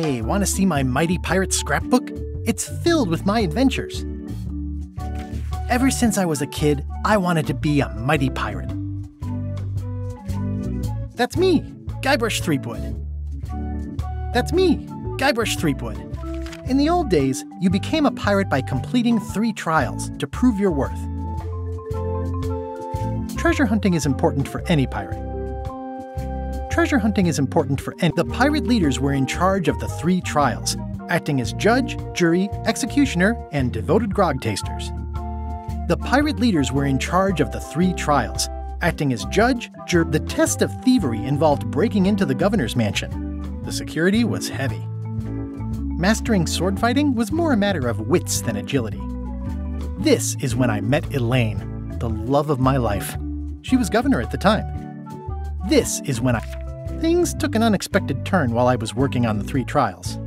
Hey, want to see my mighty pirate scrapbook? It's filled with my adventures. Ever since I was a kid, I wanted to be a mighty pirate. That's me, Guybrush Threepwood. That's me, Guybrush Threepwood. In the old days, you became a pirate by completing 3 trials to prove your worth. Treasure hunting is important for any pirate. Treasure hunting is important for any. The pirate leaders were in charge of the 3 trials, acting as judge, jury, executioner, and devoted grog tasters. The pirate leaders were in charge of the 3 trials, acting as judge, jury. The test of thievery involved breaking into the governor's mansion. The security was heavy. Mastering sword fighting was more a matter of wits than agility. This is when I met Elaine, the love of my life. She was governor at the time. This is when things took an unexpected turn while I was working on the 3 trials.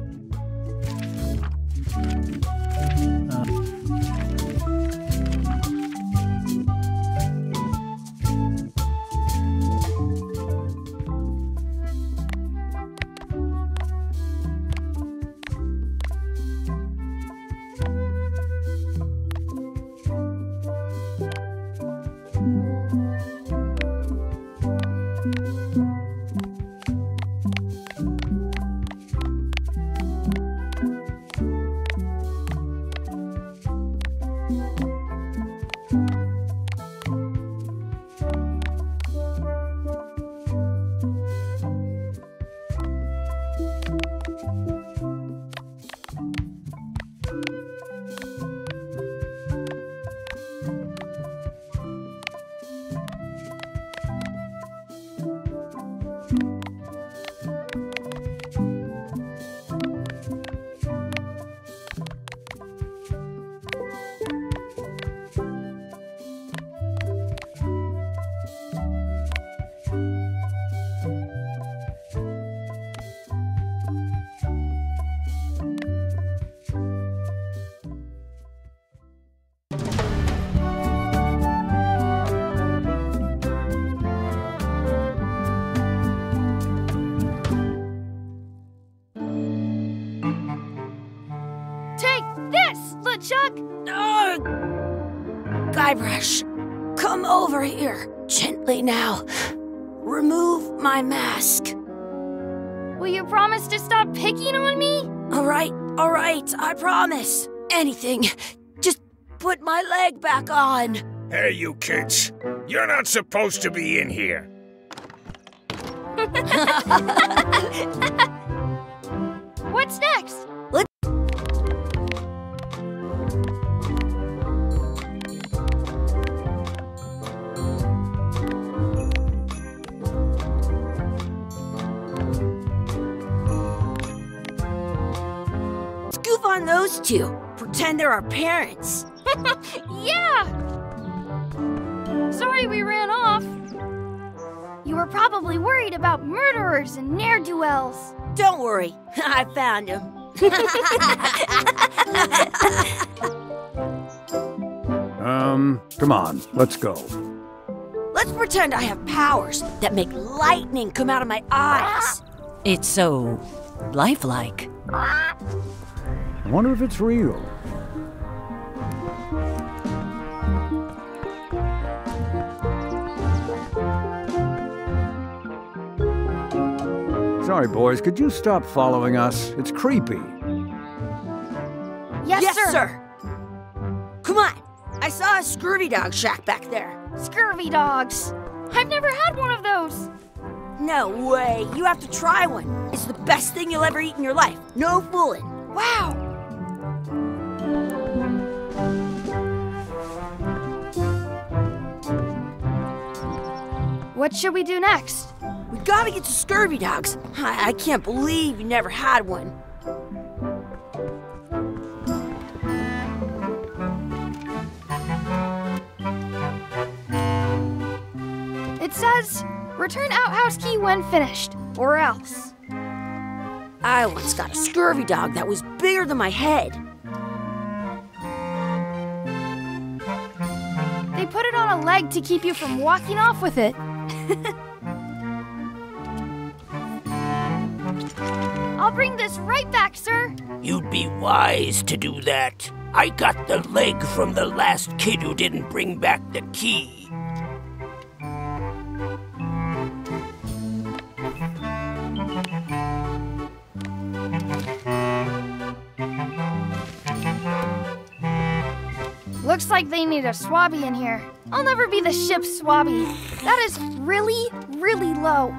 Chuck! Guybrush, come over here. Gently now. Remove my mask. Will you promise to stop picking on me? All right, I promise. Anything. Just put my leg back on. Hey, you kids. You're not supposed to be in here. What's next? Goof on those 2. Pretend they're our parents. Yeah! Sorry we ran off. You were probably worried about murderers and ne'er-do-wells. Don't worry, I found him. Come on, let's go. Let's pretend I have powers that make lightning come out of my eyes. It's so lifelike. I wonder if it's real. Sorry, boys, could you stop following us? It's creepy. Yes, sir. Come on. I saw a scurvy dog shack back there. Scurvy dogs. I've never had one of those. No way. You have to try one. It's the best thing you'll ever eat in your life. No fooling. Wow. What should we do next? We gotta get to scurvy dogs. I can't believe you never had one. It says, return outhouse key when finished, or else. I once got a scurvy dog that was bigger than my head. They put it on a leg to keep you from walking off with it. I'll bring this right back, sir. You'd be wise to do that. I got the leg from the last kid who didn't bring back the key. Looks like they need a swabby in here. I'll never be the ship's swabby. That is really, really low.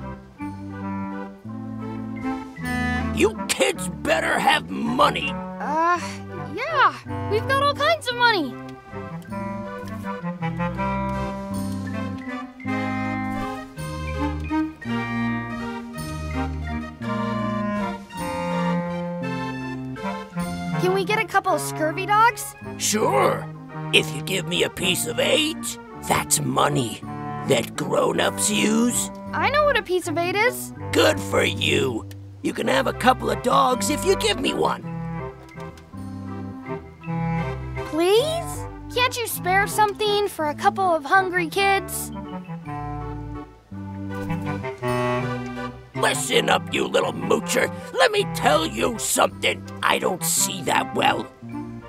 You kids better have money. Yeah. We've got all kinds of money. Can we get a couple of scurvy dogs? Sure. If you give me a piece of 8, that's money that grown-ups use. I know what a piece of 8 is. Good for you. You can have a couple of dogs if you give me one. Please? Can't you spare something for a couple of hungry kids? Listen up, you little moocher. Let me tell you something. I don't see that well.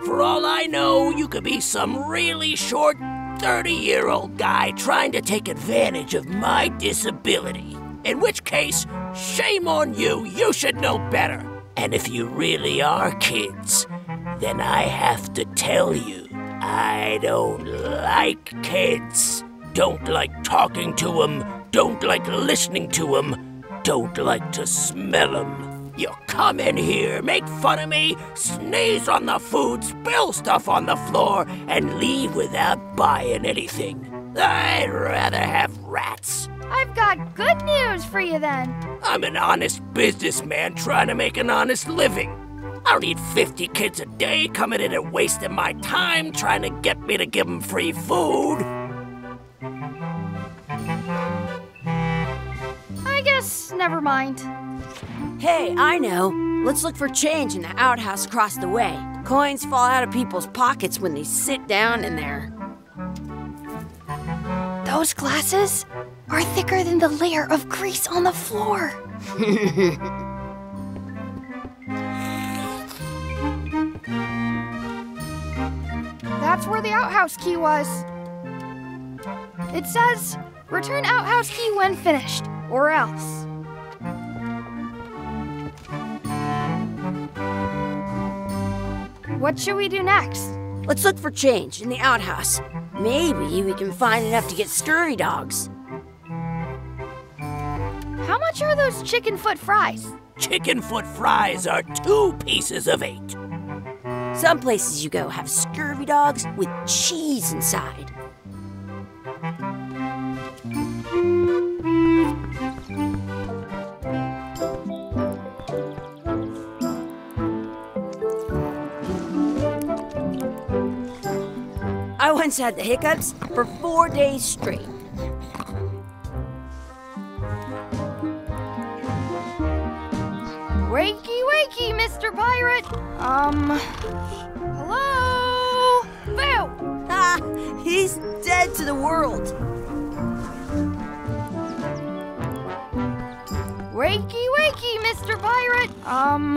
For all I know, you could be some really short 30-year-old guy trying to take advantage of my disability. In which case, shame on you. You should know better. And if you really are kids, then I have to tell you, I don't like kids. Don't like talking to them. Don't like listening to them. Don't like to smell them. You come in here, make fun of me, sneeze on the food, spill stuff on the floor, and leave without buying anything. I'd rather have rats. I've got good news for you then. I'm an honest businessman trying to make an honest living. I don't need 50 kids a day coming in and wasting my time trying to get me to give them free food. I guess never mind. Hey, I know. Let's look for change in the outhouse across the way. Coins fall out of people's pockets when they sit down in there. Those glasses are thicker than the layer of grease on the floor. That's where the outhouse key was. It says, return outhouse key when finished, or else. What should we do next? Let's look for change in the outhouse. Maybe we can find enough to get scurvy dogs. How much are those chicken foot fries? Chicken foot fries are 2 pieces of 8. Some places you go have scurvy dogs with cheese inside. I once had the hiccups for 4 days straight. Wakey, wakey, Mr. Pirate. Hello? Phil! Ah, he's dead to the world. Wakey, wakey, Mr. Pirate.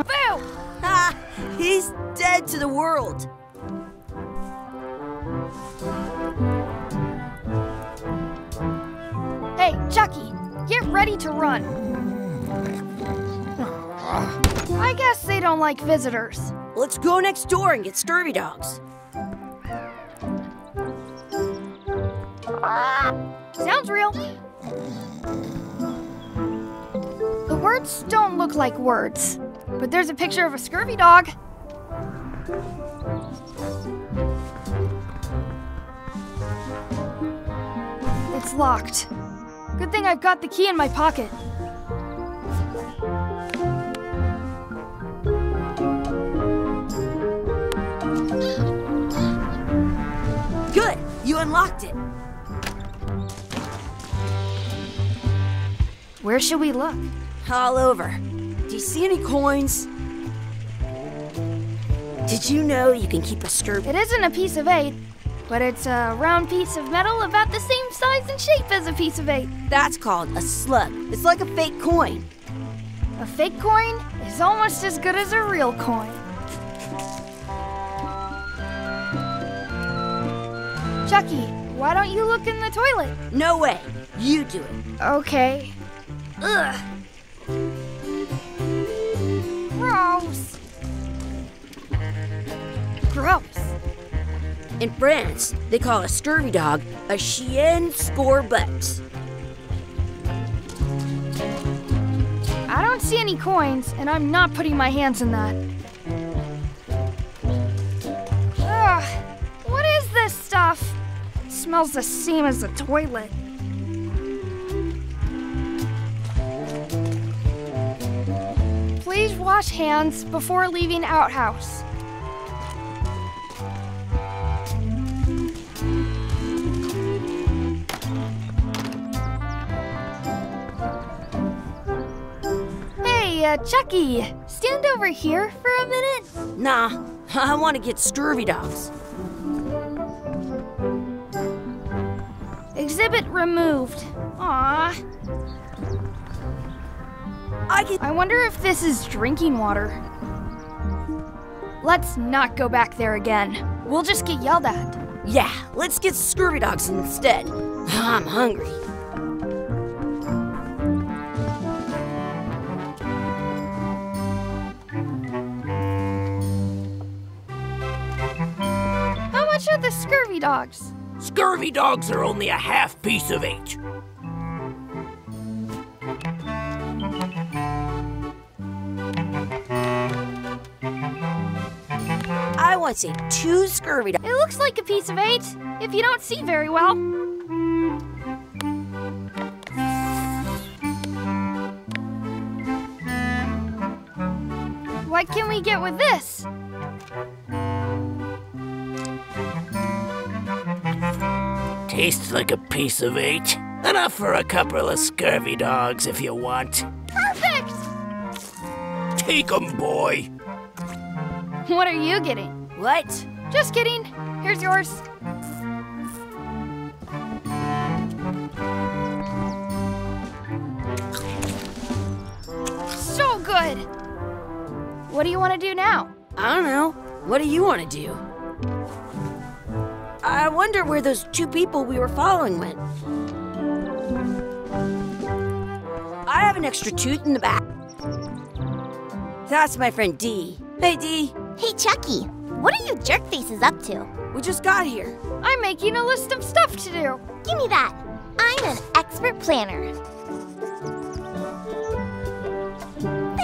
Phil! Ah, he's dead to the world. Hey, Chucky, get ready to run. I guess they don't like visitors. Let's go next door and get scurvy dogs. Sounds real. The words don't look like words, but there's a picture of a scurvy dog. It's locked. Good thing I've got the key in my pocket. Good, you unlocked it. Where should we look? All over. Do you see any coins? Did you know you can keep a scurvy? It isn't a piece of 8, but it's a round piece of metal about the same size and shape as a piece of 8. That's called a slug. It's like a fake coin. A fake coin is almost as good as a real coin. Chucky, why don't you look in the toilet? No way. You do it. Okay. Ugh. Gross. Gross. In France, they call a scurvy dog a chien scorbut. I don't see any coins, and I'm not putting my hands in that. Ugh, what is this stuff? It smells the same as the toilet. Please wash hands before leaving outhouse. Chucky, stand over here for a minute. Nah, I want to get scurvy dogs. Exhibit removed. Aww. I wonder if this is drinking water. Let's not go back there again. We'll just get yelled at. Yeah, let's get scurvy dogs instead. I'm hungry. How much are the scurvy dogs? Scurvy dogs are only a half piece of 8. I want to say 2 scurvy dogs. It looks like a piece of 8, if you don't see very well. What can we get with this? Tastes like a piece of 8. Enough for a couple of scurvy dogs if you want. Perfect! Take 'em, boy. What are you getting? What? Just kidding. Here's yours. So good! What do you want to do now? I don't know. What do you want to do? I wonder where those 2 people we were following went. I have an extra tooth in the back. That's my friend Dee. Hey, Dee. Hey, Chucky, what are you jerk faces up to? We just got here. I'm making a list of stuff to do. Give me that. I'm an expert planner.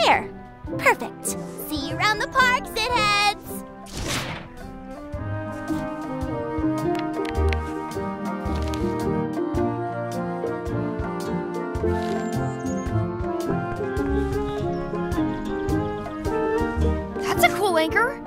There. Perfect. See you around the park, shitheads. That's a cool anchor.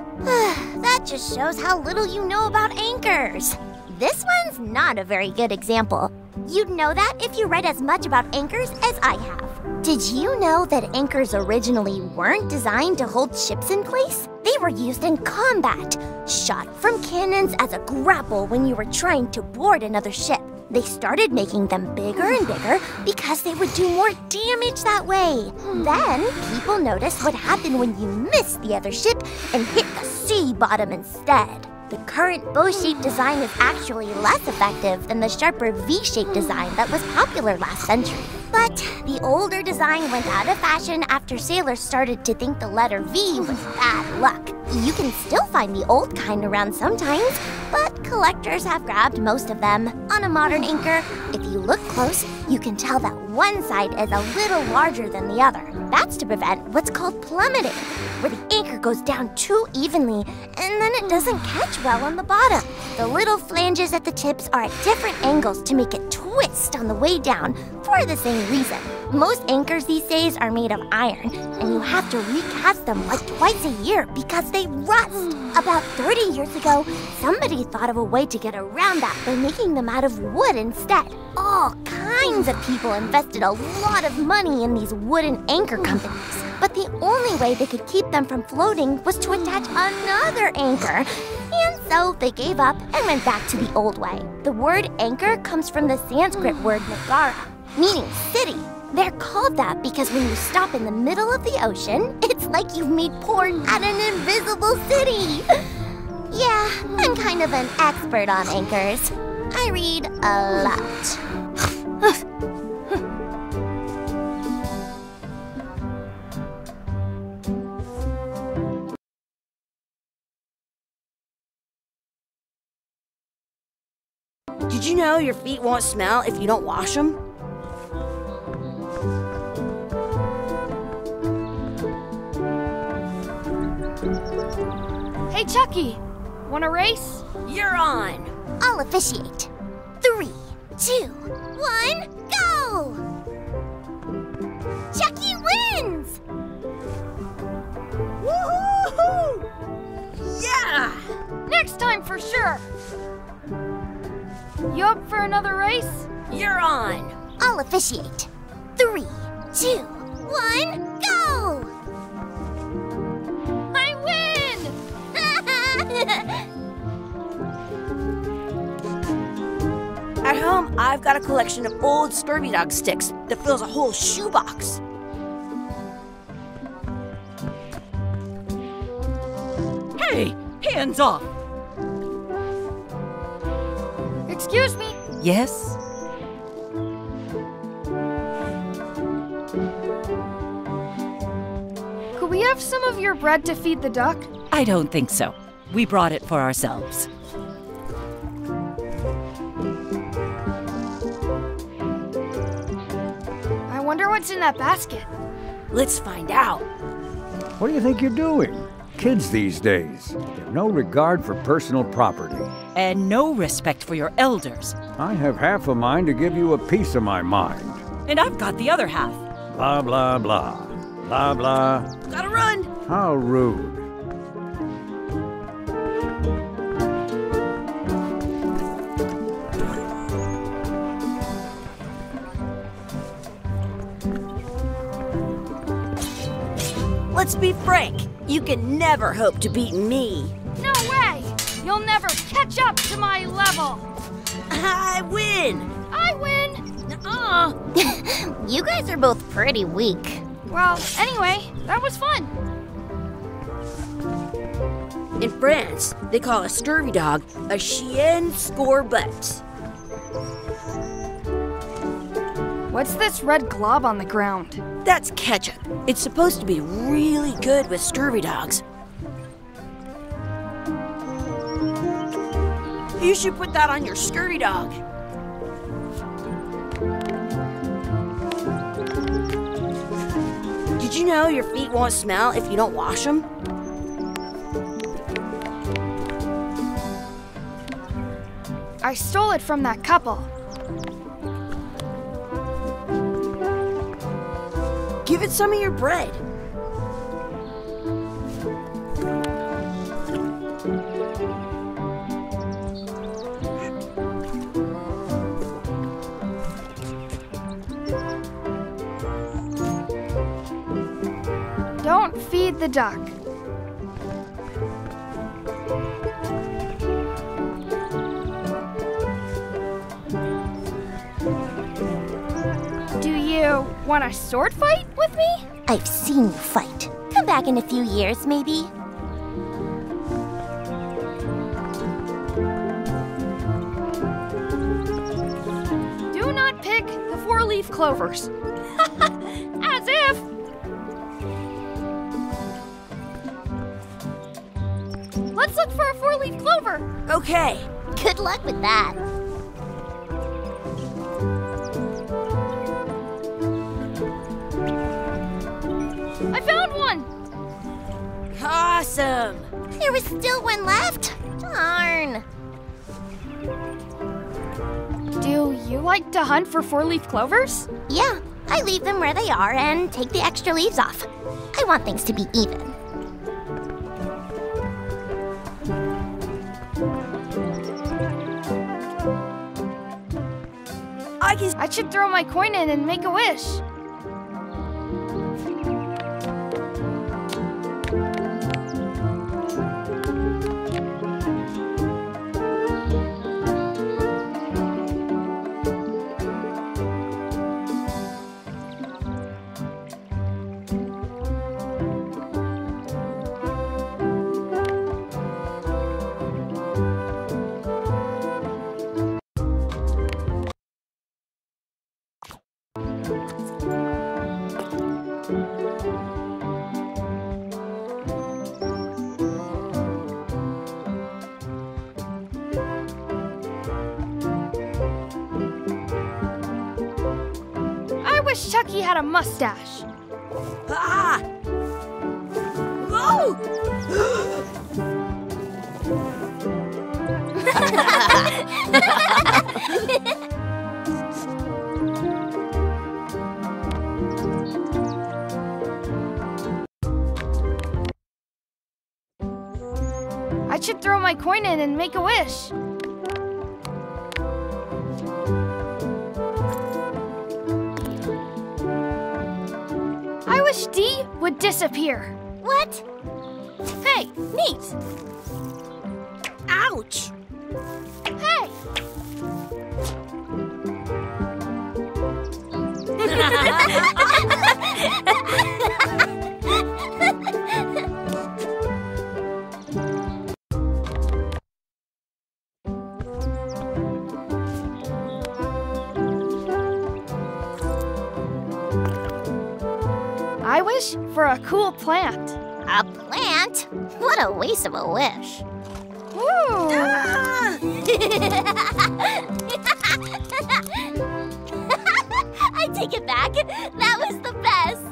That just shows how little you know about anchors. This one's not a very good example. You'd know that if you read as much about anchors as I have. Did you know that anchors originally weren't designed to hold ships in place? They were used in combat, shot from cannons as a grapple when you were trying to board another ship. They started making them bigger and bigger because they would do more damage that way. Then, people noticed what happened when you missed the other ship and hit the sea bottom instead. The current bow-shaped design is actually less effective than the sharper V-shaped design that was popular last century. But the older design went out of fashion after sailors started to think the letter V was bad luck. You can still find the old kind around sometimes, but collectors have grabbed most of them. On a modern anchor, if you look close, you can tell that one side is a little larger than the other. That's to prevent what's called plummeting, where the anchor goes down too evenly and then it doesn't catch well on the bottom. The little flanges at the tips are at different angles to make it twist on the way down for the same reason. Most anchors these days are made of iron, and you have to recast them like twice a year because they rust. About 30 years ago, somebody thought of a way to get around that by making them out of wood instead. All kinds of people invested a lot of money in these wooden anchor companies, but the only way they could keep them from floating was to attach another anchor. And so they gave up and went back to the old way. The word anchor comes from the Sanskrit word nagara, meaning city. They're called that because when you stop in the middle of the ocean, it's like you've made porn at an invisible city. Yeah, I'm kind of an expert on anchors. I read a lot. Did you know your feet won't smell if you don't wash them? Hey, Chucky, wanna race? You're on. I'll officiate. 3, 2, 1, go! Chucky wins! Woohoo! Yeah! Next time for sure. You up for another race? You're on. I'll officiate. 3, 2, 1, go! I win! At home, I've got a collection of old Scurvy Dog sticks that fills a whole shoebox. Hey, hands off! Excuse me. Yes? Could we have some of your bread to feed the duck? I don't think so. We brought it for ourselves. I wonder what's in that basket. Let's find out. What do you think you're doing? Kids these days, they have no regard for personal property. And no respect for your elders. I have half a mind to give you a piece of my mind. And I've got the other half. Blah, blah, blah. Blah, blah. Gotta run. How rude. Let's be frank. You can never hope to beat me. No way! You'll never catch up to my level. I win. I win. Nuh-uh. You guys are both pretty weak. Well, anyway, that was fun. In France, they call a scurvy dog a chien scorbut. What's this red glob on the ground? That's ketchup. It's supposed to be really good with scurvy dogs. You should put that on your scurvy dog. Did you know your feet won't smell if you don't wash them? I stole it from that couple. Give it some of your bread. Don't feed the duck. Do you want a sword fight with me? I've seen you fight. Come back in a few years, maybe. Do not pick the four-leaf clovers. As if! Let's look for a four-leaf clover. Okay. Good luck with that. I found one! Awesome. There was still one left. Darn. Do you like to hunt for four-leaf clovers? Yeah, I leave them where they are and take the extra leaves off. I want things to be even. I should throw my coin in and make a wish. wish Chucky had a mustache. Ah! Oh! I should throw my coin in and make a wish. I wish D would disappear. What? Hey, neat. Ouch! Hey! I wish for a cool plant. A plant? What a waste of a wish. Ooh. I take it back. That was the best.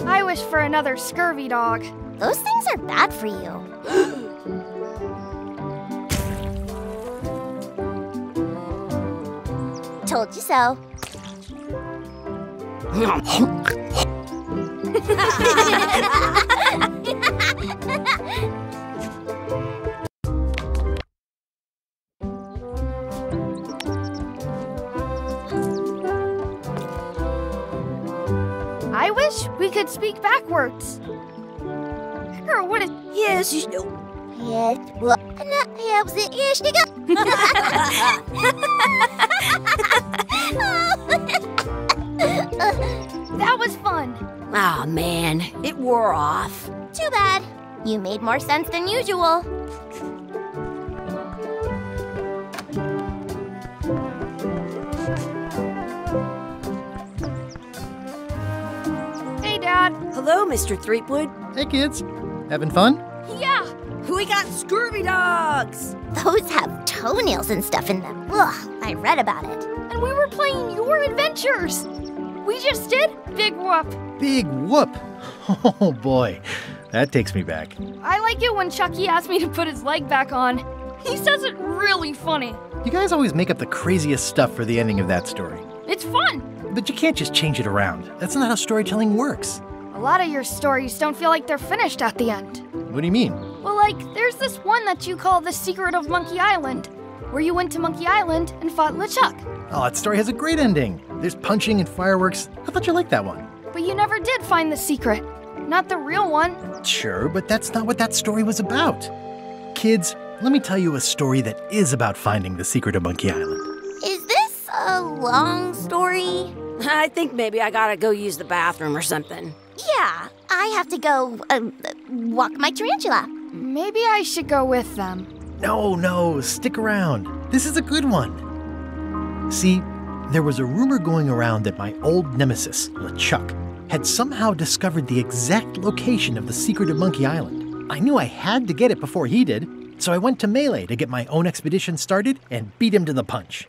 I wish for another scurvy dog. Those things are bad for you. Told you so. I wish we could speak backwards. Or what is... Yes, you know. Yes. Well, That was fun. Aw, man, it wore off. Too bad. You made more sense than usual. Hey, Dad. Hello, Mr. Threepwood. Hey, kids. Having fun? Yeah. We got scurvy dogs. Those have toenails and stuff in them. Ugh, I read about it. And we were playing your adventures. We just did Big Whoop. Big whoop. Oh, boy. That takes me back. I like it when Chucky asks me to put his leg back on. He says it really funny. You guys always make up the craziest stuff for the ending of that story. It's fun. But you can't just change it around. That's not how storytelling works. A lot of your stories don't feel like they're finished at the end. What do you mean? Well, like, there's this one that you call The Secret of Monkey Island, where you went to Monkey Island and fought LeChuck. Oh, that story has a great ending. There's punching and fireworks. I thought you liked that one. But you never did find the secret. Not the real one. Sure, but that's not what that story was about. Kids, let me tell you a story that is about finding the secret of Monkey Island. Is this a long story? I think maybe I gotta go use the bathroom or something. Yeah, I have to go walk my tarantula. Maybe I should go with them. No, stick around. This is a good one. See, there was a rumor going around that my old nemesis, LeChuck, had somehow discovered the exact location of the secret of Monkey Island. I knew I had to get it before he did, so I went to Melee to get my own expedition started and beat him to the punch.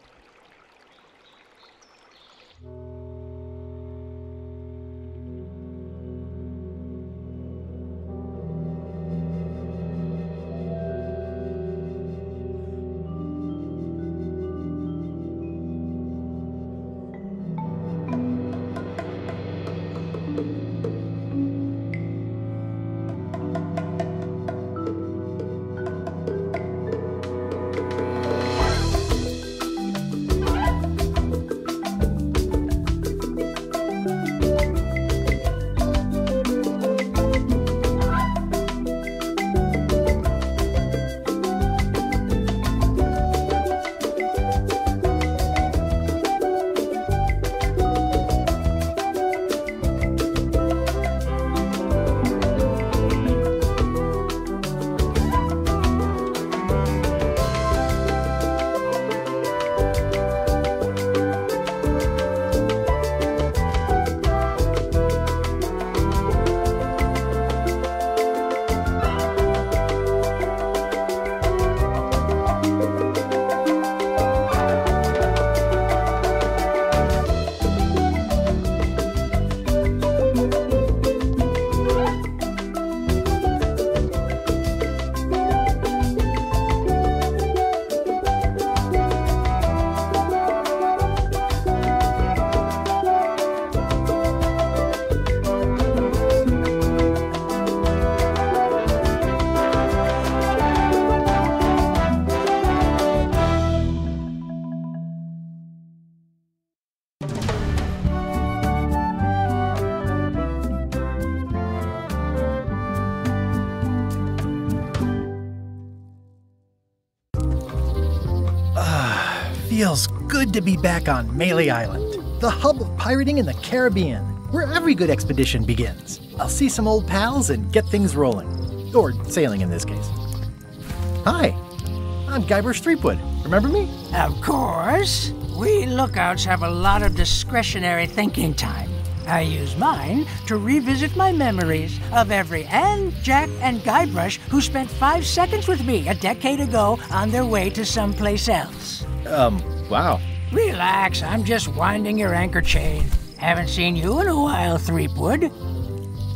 feels good to be back on Melee Island, the hub of pirating in the Caribbean, where every good expedition begins. I'll see some old pals and get things rolling. Or sailing in this case. Hi, I'm Guybrush Threepwood. Remember me? Of course. We lookouts have a lot of discretionary thinking time. I use mine to revisit my memories of every Anne, Jack, and Guybrush who spent 5 seconds with me a decade ago on their way to someplace else. Wow. Relax, I'm just winding your anchor chain. Haven't seen you in a while, Threepwood.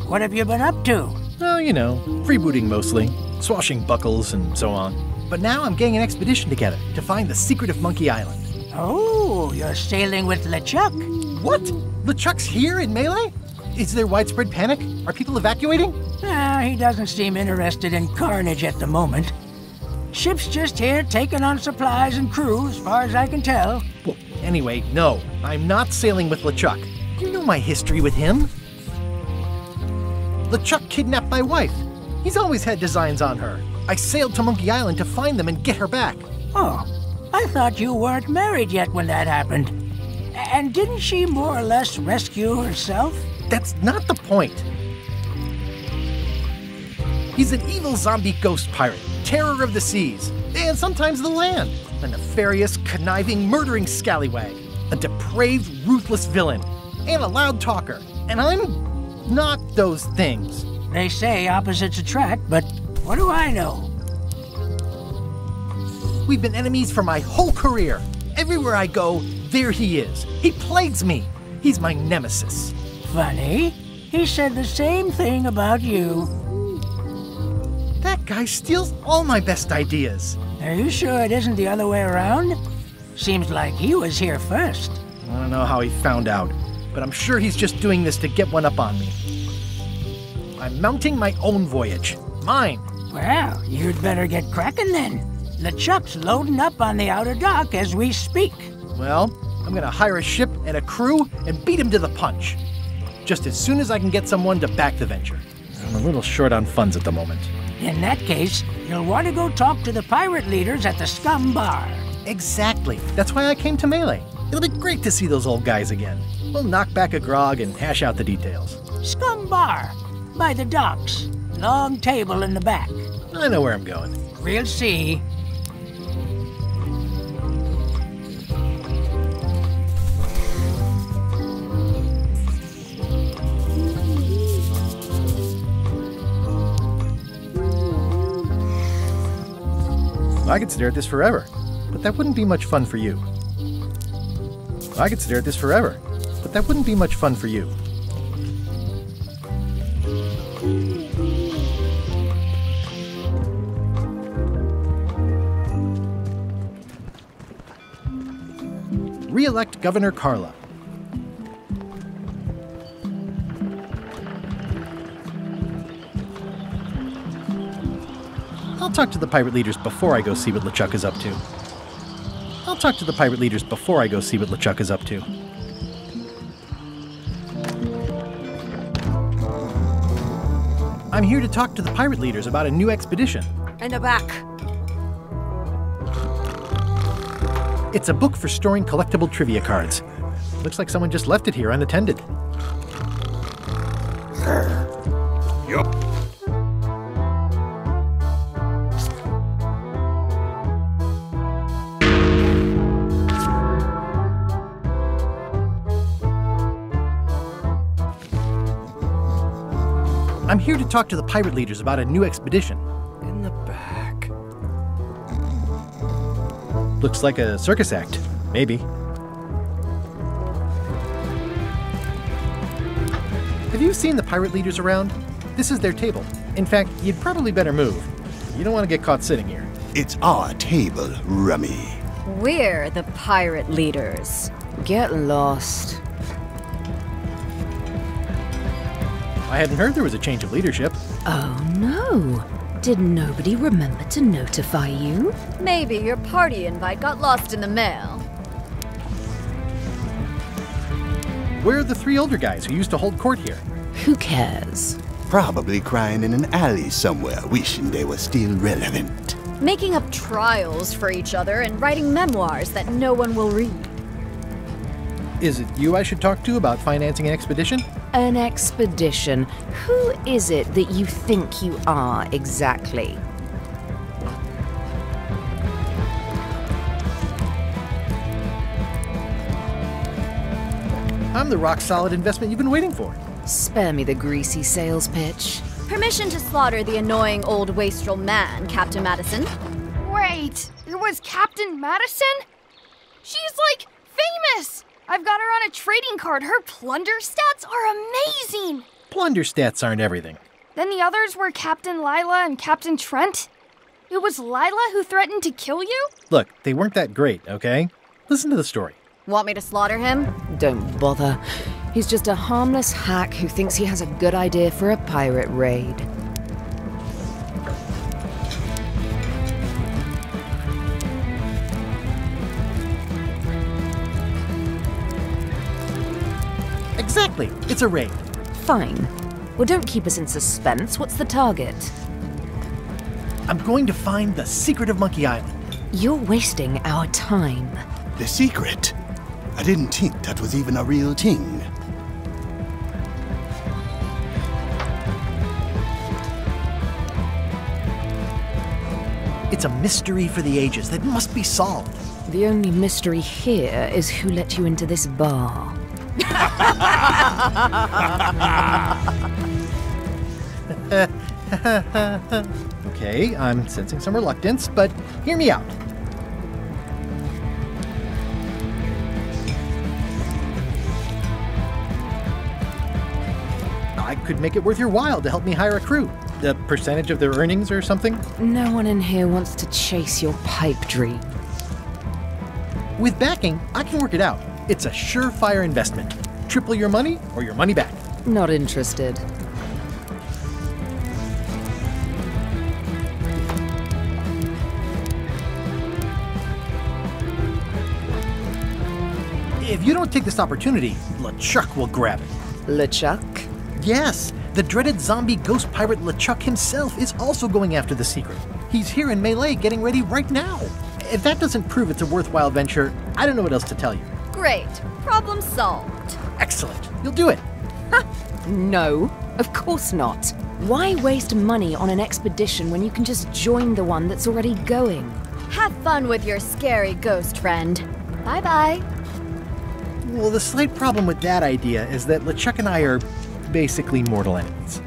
What have you been up to? Well, you know, freebooting mostly, swashing buckles and so on. But now I'm getting an expedition together to find the secret of Monkey Island. Oh, you're sailing with LeChuck. What? LeChuck's here in Melee? Is there widespread panic? Are people evacuating? He doesn't seem interested in carnage at the moment. Ship's just here taking on supplies and crew, as far as I can tell. Well, anyway, no, I'm not sailing with LeChuck. You know my history with him. LeChuck kidnapped my wife. He's always had designs on her. I sailed to Monkey Island to find them and get her back. Oh, I thought you weren't married yet when that happened. And didn't she more or less rescue herself? That's not the point. He's an evil zombie ghost pirate, terror of the seas, and sometimes the land. A nefarious, conniving, murdering scallywag. A depraved, ruthless villain. And a loud talker. And I'm not those things. They say opposites attract, but what do I know? We've been enemies for my whole career. Everywhere I go, there he is. He plagues me. He's my nemesis. Funny. He said the same thing about you. That guy steals all my best ideas. Are you sure it isn't the other way around? Seems like he was here first. I don't know how he found out, but I'm sure he's just doing this to get one up on me. I'm mounting my own voyage. Mine. Well, you'd better get cracking then. LeChuck's loading up on the outer dock as we speak. Well, I'm gonna hire a ship and a crew and beat him to the punch. Just as soon as I can get someone to back the venture. I'm a little short on funds at the moment. In that case, you'll want to go talk to the pirate leaders at the Scum Bar. Exactly. That's why I came to Melee. It'll be great to see those old guys again. We'll knock back a grog and hash out the details. Scum Bar, by the docks. Long table in the back. I know where I'm going. We'll see. I could stare at this forever, but that wouldn't be much fun for you. I could stare at this forever, but that wouldn't be much fun for you. Re-elect Governor Carla. I'll talk to the pirate leaders before I go see what LeChuck is up to. I'll talk to the pirate leaders before I go see what LeChuck is up to. I'm here to talk to the pirate leaders about a new expedition. In the back. It's a book for storing collectible trivia cards. Looks like someone just left it here unattended. Yup. I'm here to talk to the pirate leaders about a new expedition. In the back. Looks like a circus act. Maybe. Have you seen the pirate leaders around? This is their table. In fact, you'd probably better move. You don't want to get caught sitting here. It's our table, Rummy. We're the pirate leaders. Get lost. I hadn't heard there was a change of leadership. Oh no. Did nobody remember to notify you? Maybe your party invite got lost in the mail. Where are the 3 older guys who used to hold court here? Who cares? Probably crying in an alley somewhere, wishing they were still relevant. Making up trials for each other and writing memoirs that no one will read. Is it you I should talk to about financing an expedition? An expedition? Who is it that you think you are exactly? I'm the rock-solid investment you've been waiting for. Spare me the greasy sales pitch. Permission to slaughter the annoying old wastrel man, Captain Madison. Wait, it was Captain Madison? She's, like, famous! I've got her on a trading card. Her plunder stats are amazing! Plunder stats aren't everything. Then the others were Captain Lila and Captain Trent? It was Lila who threatened to kill you? Look, they weren't that great, okay? Listen to the story. Want me to slaughter him? Don't bother. He's just a harmless hack who thinks he has a good idea for a pirate raid. Exactly. It's a raid. Fine. Well, don't keep us in suspense. What's the target? I'm going to find the secret of Monkey Island. You're wasting our time. The secret? I didn't think that was even a real thing. It's a mystery for the ages that must be solved. The only mystery here is who let you into this bar. Okay, I'm sensing some reluctance, but hear me out. I could make it worth your while to help me hire a crew. A percentage of their earnings or something? No one in here wants to chase your pipe dream. With backing, I can work it out. It's a surefire investment. Triple your money or your money back. Not interested. If you don't take this opportunity, LeChuck will grab it. LeChuck? Yes, the dreaded zombie ghost pirate LeChuck himself is also going after the secret. He's here in Melee getting ready right now. If that doesn't prove it's a worthwhile venture, I don't know what else to tell you. Great. Problem solved. Excellent. You'll do it. No, of course not. Why waste money on an expedition when you can just join the one that's already going? Have fun with your scary ghost friend. Bye-bye. Well, the slight problem with that idea is that LeChuck and I are basically mortal enemies.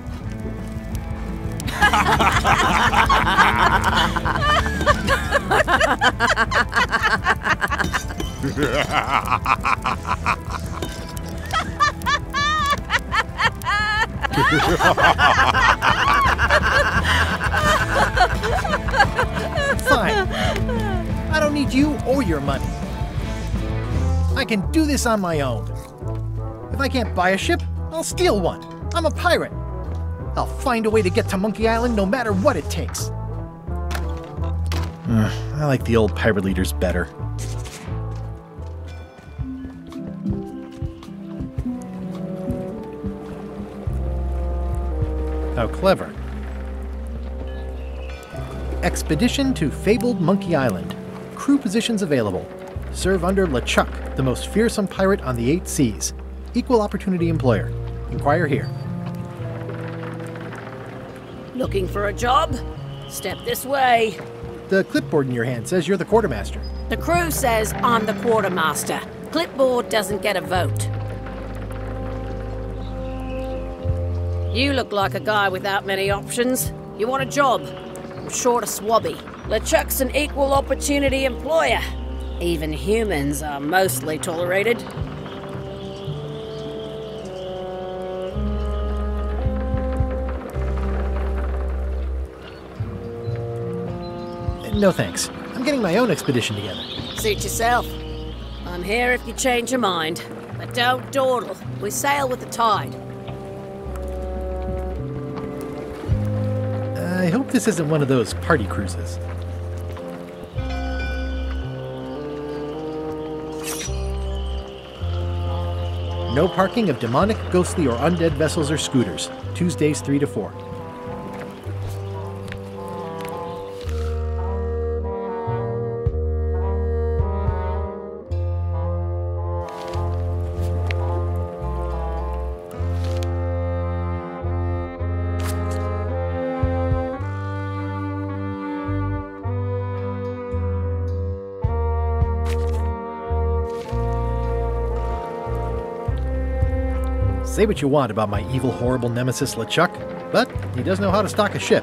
Fine. I don't need you or your money. I can do this on my own. If I can't buy a ship, I'll steal one. I'm a pirate. I'll find a way to get to Monkey Island no matter what it takes. I like the old pirate leaders better. How clever. Expedition to fabled Monkey Island. Crew positions available. Serve under LeChuck, the most fearsome pirate on the 8 seas. Equal opportunity employer. Inquire here. Looking for a job? Step this way. The clipboard in your hand says you're the quartermaster. The crew says I'm the quartermaster. Clipboard doesn't get a vote. You look like a guy without many options. You want a job? I'm short a swabby. LeChuck's an equal opportunity employer. Even humans are mostly tolerated. No thanks. I'm getting my own expedition together. Suit yourself. I'm here if you change your mind. But don't dawdle. We sail with the tide. I hope this isn't one of those party cruises. No parking of demonic, ghostly, or undead vessels or scooters. Tuesdays 3 to 4. Say what you want about my evil, horrible nemesis LeChuck, but he does know how to stock a ship.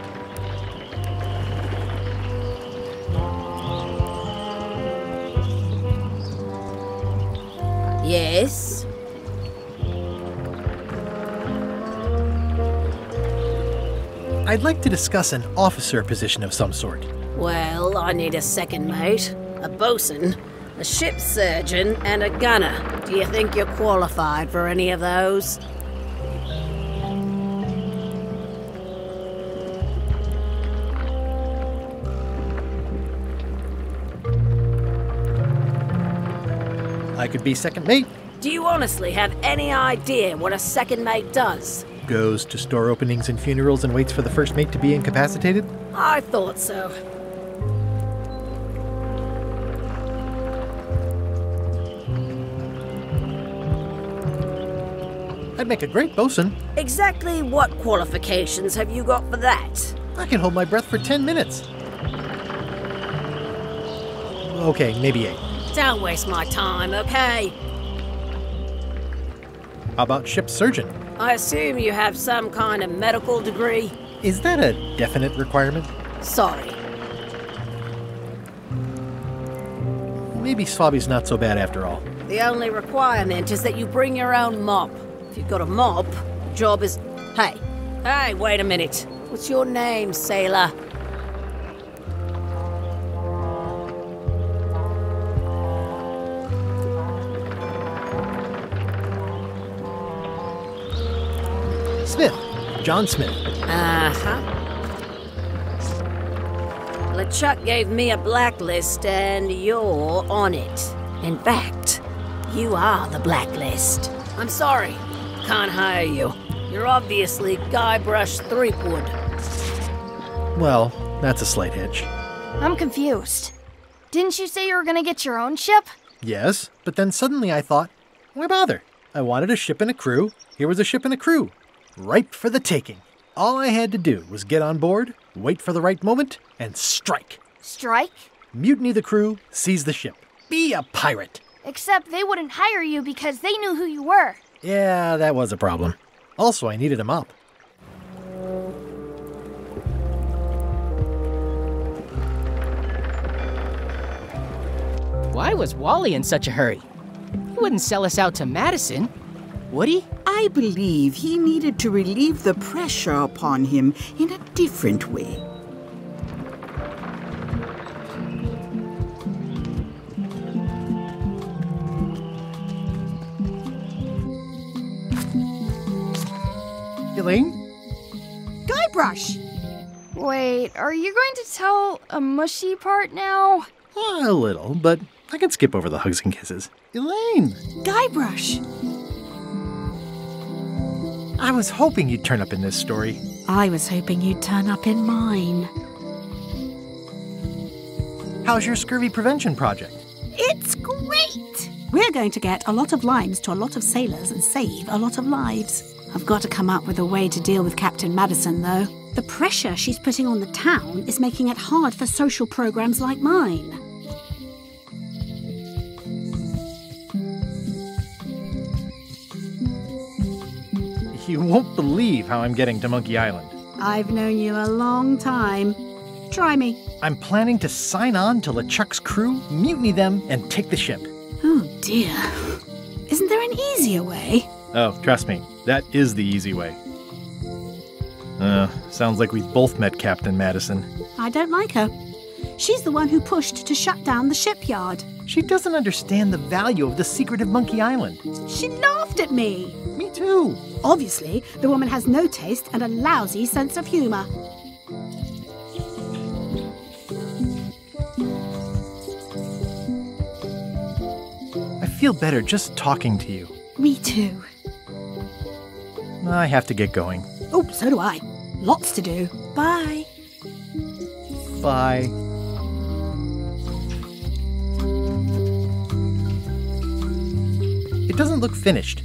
Yes? I'd like to discuss an officer position of some sort. Well, I need a second mate, a bosun, a ship surgeon, and a gunner. Do you think you're qualified for any of those? I could be second mate. Do you honestly have any idea what a second mate does? Goes to store openings and funerals and waits for the first mate to be incapacitated? I thought so. I'd make a great bosun. Exactly what qualifications have you got for that? I can hold my breath for 10 minutes. Okay, maybe 8. Don't waste my time, okay? How about ship surgeon? I assume you have some kind of medical degree? Is that a definite requirement? Sorry. Maybe Swabby's not so bad after all. The only requirement is that you bring your own mop. If you've got a mop, the job is... Hey, wait a minute. What's your name, sailor? Smith. John Smith. Uh-huh. LeChuck gave me a blacklist, and you're on it. In fact, you are the blacklist. I'm sorry. Can't hire you. You're obviously Guybrush Threepwood. Well, that's a slight hitch. I'm confused. Didn't you say you were gonna get your own ship? Yes, but then suddenly I thought, why bother? I wanted a ship and a crew. Here was a ship and a crew. Ripe for the taking. All I had to do was get on board, wait for the right moment, and strike. Strike? Mutiny the crew, seize the ship. Be a pirate. Except they wouldn't hire you because they knew who you were. Yeah, that was a problem. Also, I needed a mop. Why was Wally in such a hurry? He wouldn't sell us out to Madison, would he? I believe he needed to relieve the pressure upon him in a different way. Elaine? Guybrush! Wait, are you going to tell a mushy part now? A little, but I can skip over the hugs and kisses. Elaine! Guybrush! I was hoping you'd turn up in this story. I was hoping you'd turn up in mine. How's your scurvy prevention project? It's great! We're going to get a lot of lines to a lot of sailors and save a lot of lives. I've got to come up with a way to deal with Captain Madison, though. The pressure she's putting on the town is making it hard for social programs like mine. You won't believe how I'm getting to Monkey Island. I've known you a long time. Try me. I'm planning to sign on to LeChuck's crew, mutiny them, and take the ship. Oh, dear. Isn't there an easier way? Oh, trust me, that is the easy way. Sounds like we've both met Captain Madison. I don't like her. She's the one who pushed to shut down the shipyard. She doesn't understand the value of the secret of Monkey Island. She laughed at me. Me too. Obviously, the woman has no taste and a lousy sense of humor. I feel better just talking to you. Me too. I have to get going. Oh, so do I. Lots to do. Bye. Bye. It doesn't look finished.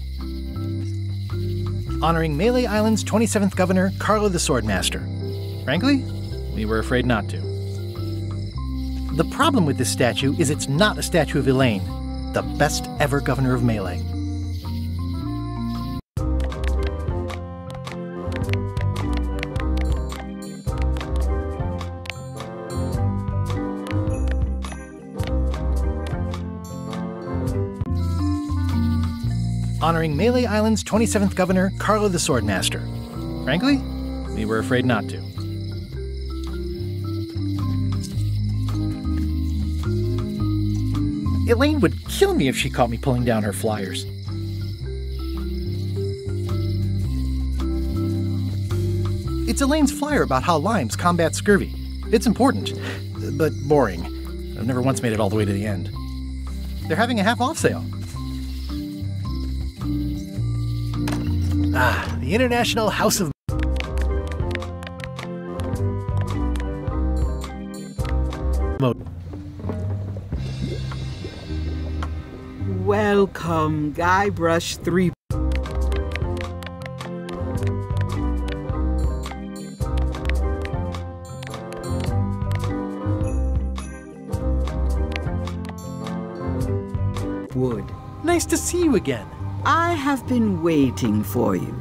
Honoring Melee Island's 27th governor, Carlo the Swordmaster. Frankly, we were afraid not to. The problem with this statue is it's not a statue of Elaine, the best ever governor of Melee. honoring Melee Island's 27th governor, Carlo the Swordmaster. Frankly, we were afraid not to. Elaine would kill me if she caught me pulling down her flyers. It's Elaine's flyer about how limes combat scurvy. It's important, but boring. I've never once made it all the way to the end. They're having a half-off sale. The International House of... Welcome, Guybrush 3. Wood. Nice to see you again. I have been waiting for you.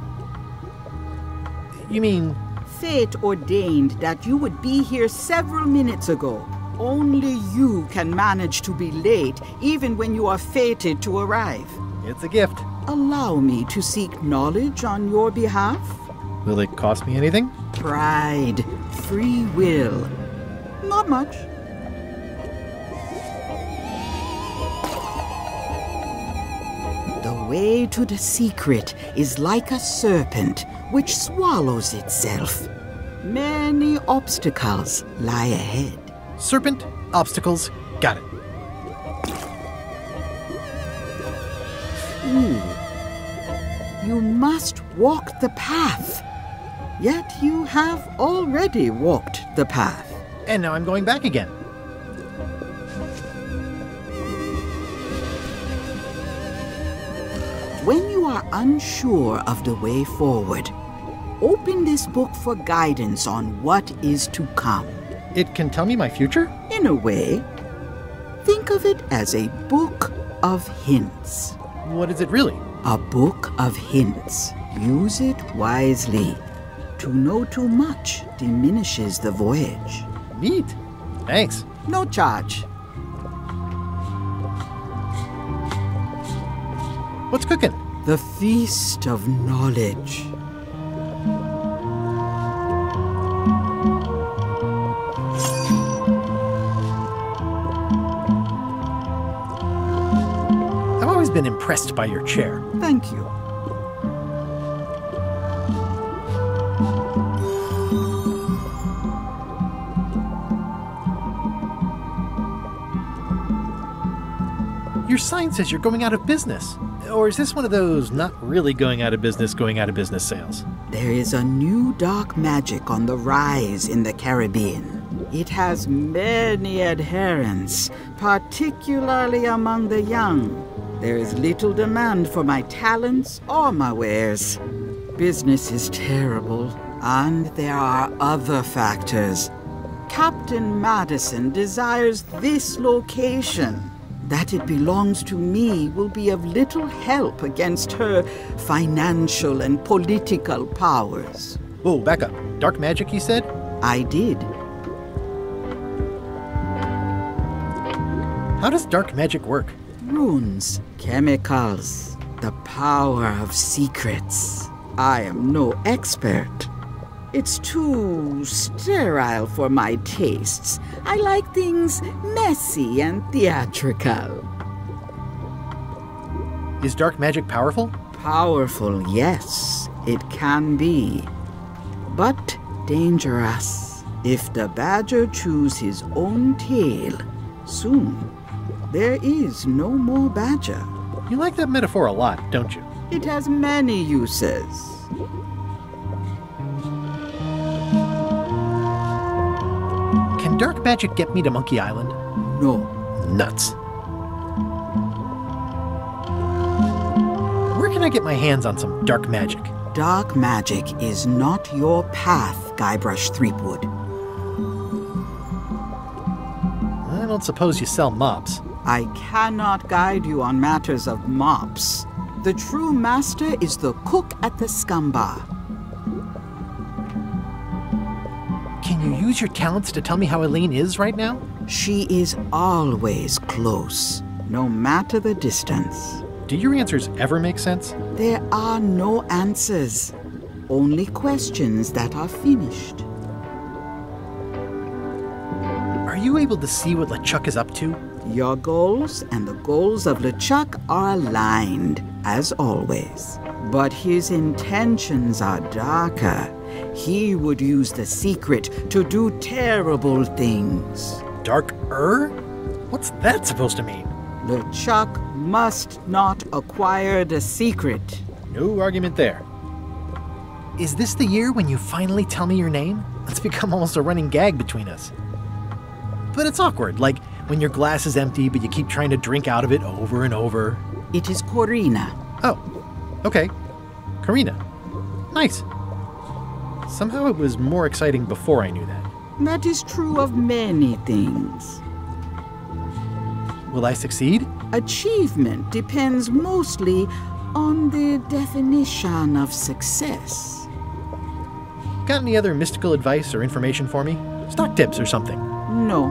You mean... Fate ordained that you would be here several minutes ago. Only you can manage to be late, even when you are fated to arrive. It's a gift. Allow me to seek knowledge on your behalf. Will it cost me anything? Pride, free will. Not much. The way to the secret is like a serpent which swallows itself. Many obstacles lie ahead. Serpent, obstacles, got it. You must walk the path. Yet you have already walked the path. And now I'm going back again. When you are unsure of the way forward, open this book for guidance on what is to come. It can tell me my future? In a way. Think of it as a book of hints. What is it really? A book of hints. Use it wisely. To know too much diminishes the voyage. Neat. Thanks. No charge. What's cooking? The Feast of Knowledge. I've always been impressed by your chair. Thank you. Your sign says you're going out of business. Or is this one of those not really going out of business sales? There is a new dark magic on the rise in the Caribbean. It has many adherents, particularly among the young. There is little demand for my talents or my wares. Business is terrible, and there are other factors. Captain Madison desires this location. That it belongs to me will be of little help against her financial and political powers. Whoa, back up. Dark magic, you said? I did. How does dark magic work? Runes, chemicals, the power of secrets. I am no expert. It's too sterile for my tastes. I like things messy and theatrical. Is dark magic powerful? Powerful, yes, it can be. But dangerous. If the badger chews his own tail, soon there is no more badger. You like that metaphor a lot, don't you? It has many uses. Can dark magic get me to Monkey Island? No. Nuts. Where can I get my hands on some dark magic? Dark magic is not your path, Guybrush Threepwood. I don't suppose you sell mops. I cannot guide you on matters of mops. The true master is the cook at the Scumbar. Can you use your talents to tell me how Elaine is right now? She is always close, no matter the distance. Do your answers ever make sense? There are no answers, only questions that are finished. Are you able to see what LeChuck is up to? Your goals and the goals of LeChuck are aligned, as always. But his intentions are darker. He would use the secret to do terrible things. Darker? What's that supposed to mean? LeChuck must not acquire the secret. No argument there. Is this the year when you finally tell me your name? It's become almost a running gag between us. But it's awkward, like when your glass is empty but you keep trying to drink out of it over and over. It is Corina. Oh, okay. Karina. Nice. Somehow it was more exciting before I knew that. That is true of many things. Will I succeed? Achievement depends mostly on the definition of success. Got any other mystical advice or information for me? Stock tips or something? No.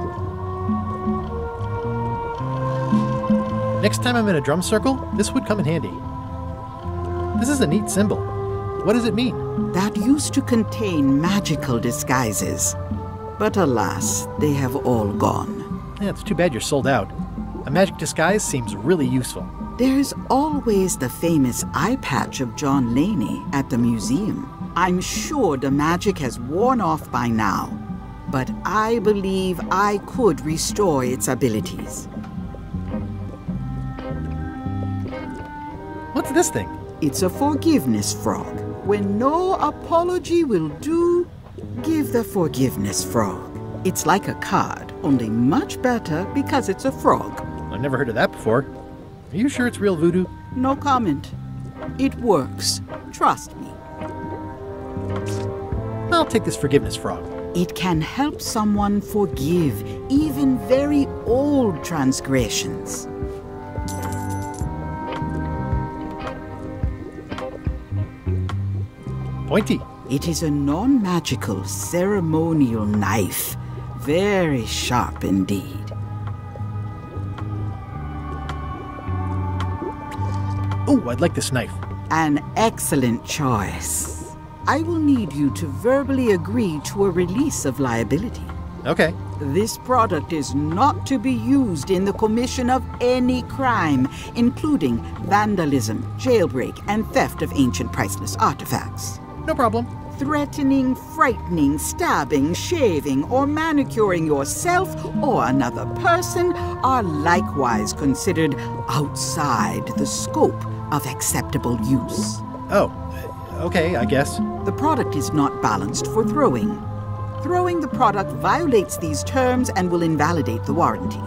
Next time I'm in a drum circle, this would come in handy. This is a neat symbol. What does it mean? That used to contain magical disguises. But alas, they have all gone. Yeah, it's too bad you're sold out. A magic disguise seems really useful. There's always the famous eye patch of John Laney at the museum. I'm sure the magic has worn off by now, but I believe I could restore its abilities. What's this thing? It's a forgiveness frog. When no apology will do, give the forgiveness frog. It's like a card, only much better because it's a frog. I've never heard of that before. Are you sure it's real voodoo? No comment. It works. Trust me. I'll take this forgiveness frog. It can help someone forgive even very old transgressions. Pointy. It is a non-magical ceremonial knife. Very sharp indeed. Oh, I'd like this knife. An excellent choice. I will need you to verbally agree to a release of liability. Okay. This product is not to be used in the commission of any crime, including vandalism, jailbreak, and theft of ancient priceless artifacts. No problem. Threatening, frightening, stabbing, shaving, or manicuring yourself or another person are likewise considered outside the scope of acceptable use. Oh, okay, I guess. The product is not balanced for throwing. Throwing the product violates these terms and will invalidate the warranty.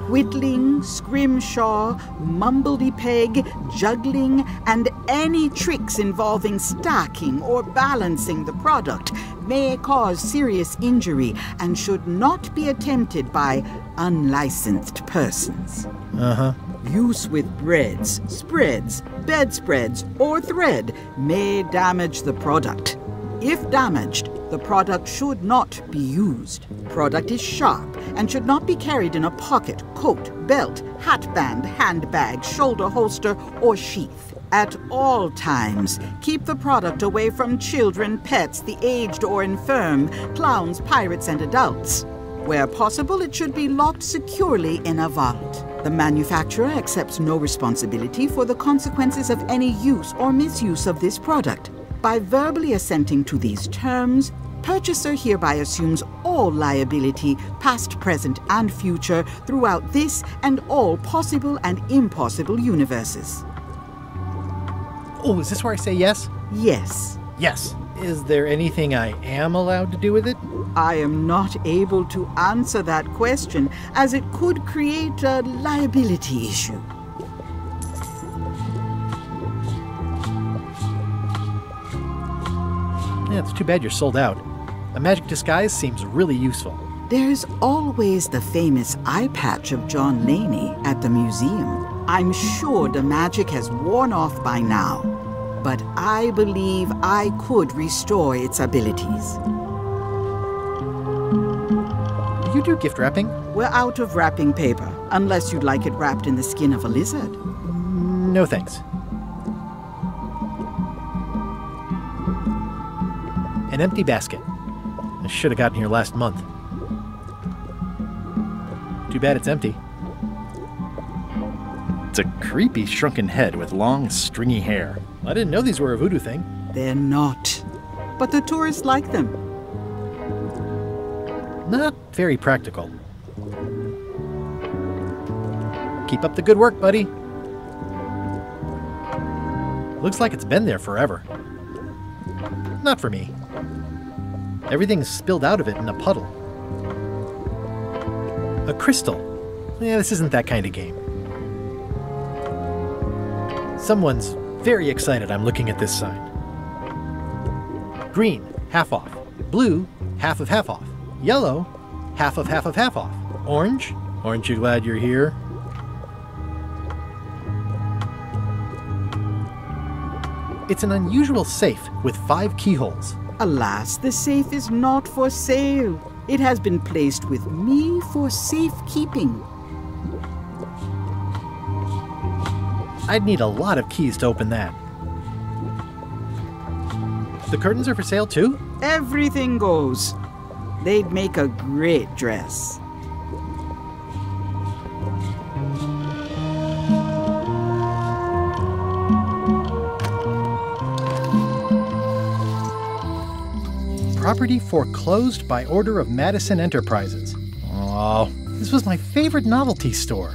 Whittling, scrimshaw, mumbledy-peg, juggling, and any tricks involving stacking or balancing the product may cause serious injury and should not be attempted by unlicensed persons. Uh-huh. Use with breads, spreads, bedspreads, or thread may damage the product. If damaged, the product should not be used. Product is sharp and should not be carried in a pocket, coat, belt, hatband, handbag, shoulder holster, or sheath. At all times, keep the product away from children, pets, the aged or infirm, clowns, pirates, and adults. Where possible, it should be locked securely in a vault. The manufacturer accepts no responsibility for the consequences of any use or misuse of this product. By verbally assenting to these terms, purchaser hereby assumes all liability, past, present, and future, throughout this and all possible and impossible universes. Oh, is this where I say yes? Yes. Yes. Is there anything I am allowed to do with it? I am not able to answer that question, as it could create a liability issue. Yeah, it's too bad you're sold out. A magic disguise seems really useful. There's always the famous eye patch of John Laney at the museum. I'm sure the magic has worn off by now, but I believe I could restore its abilities. Do you do gift wrapping? We're out of wrapping paper, unless you'd like it wrapped in the skin of a lizard. No thanks. An empty basket. I should have gotten here last month. Too bad it's empty. It's a creepy shrunken head with long, stringy hair. I didn't know these were a voodoo thing. They're not. But the tourists like them. Not very practical. Keep up the good work, buddy. Looks like it's been there forever. Not for me. Everything's spilled out of it in a puddle. A crystal. Yeah, this isn't that kind of game. Someone's very excited I'm looking at this sign. Green, half off. Blue, half of half off. Yellow, half of half of half off. Orange, aren't you glad you're here? It's an unusual safe with 5 keyholes. Alas, the safe is not for sale. It has been placed with me for safekeeping. I'd need a lot of keys to open that. The curtains are for sale too? Everything goes. They'd make a great dress. Property foreclosed by order of Madison Enterprises. Oh, this was my favorite novelty store.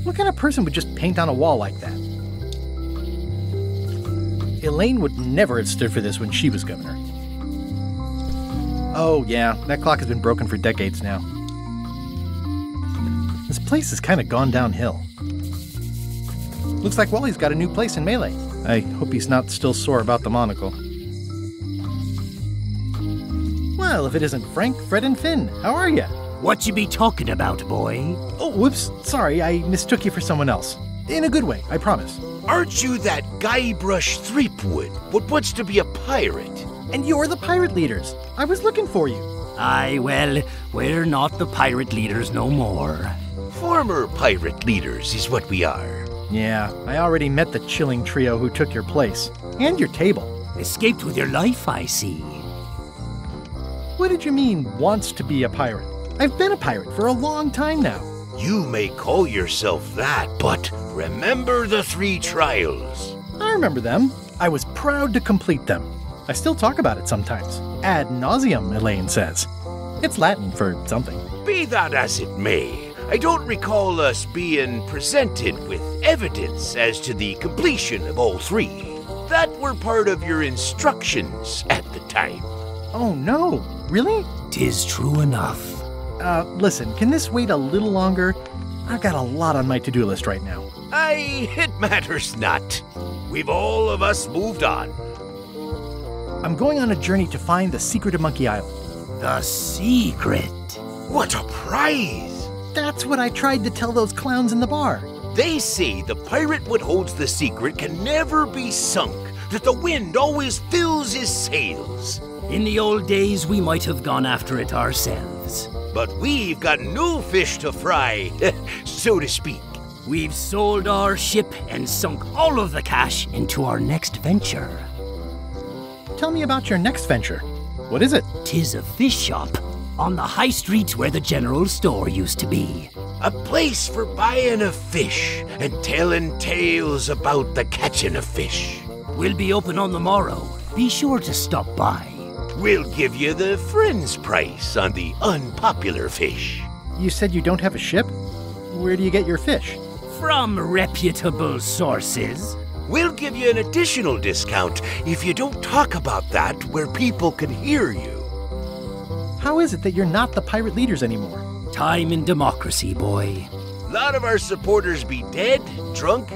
What kind of person would just paint on a wall like that? Elaine would never have stood for this when she was governor. Oh yeah, that clock has been broken for decades now. This place has kind of gone downhill. Looks like Wally's got a new place in Melee. I hope he's not still sore about the monocle. Well, if it isn't Frank, Fred, and Finn, how are ya? What you be talking about, boy? Oh, whoops, sorry, I mistook you for someone else. In a good way, I promise. Aren't you that Guybrush Threepwood, what wants to be a pirate? And you're the pirate leaders. I was looking for you. Aye, well, we're not the pirate leaders no more. Former pirate leaders is what we are. Yeah, I already met the chilling trio who took your place. And your table. Escaped with your life, I see. What did you mean, wants to be a pirate? I've been a pirate for a long time now. You may call yourself that, but remember the 3 trials. I remember them. I was proud to complete them. I still talk about it sometimes. Ad nauseum, Elaine says. It's Latin for something. Be that as it may, I don't recall us being presented with evidence as to the completion of all 3. That were part of your instructions at the time. Oh no, really? 'Tis true enough. Listen, can this wait a little longer? I've got a lot on my to-do list right now. Aye, it matters not. We've all of us moved on. I'm going on a journey to find the secret of Monkey Island. The secret? What a prize! That's what I tried to tell those clowns in the bar. They say the pirate what holds the secret can never be sunk, that the wind always fills his sails. In the old days, we might have gone after it ourselves. But we've got no fish to fry, so to speak. We've sold our ship and sunk all of the cash into our next venture. Tell me about your next venture. What is it? 'Tis a fish shop on the high street where the general store used to be. A place for buying of fish and telling tales about the catching of fish. We'll be open on the morrow. Be sure to stop by. We'll give you the friend's price on the unpopular fish. You said you don't have a ship? Where do you get your fish? From reputable sources. We'll give you an additional discount if you don't talk about that where people can hear you. How is it that you're not the pirate leaders anymore? Time and democracy, boy. A lot of our supporters be dead drunk,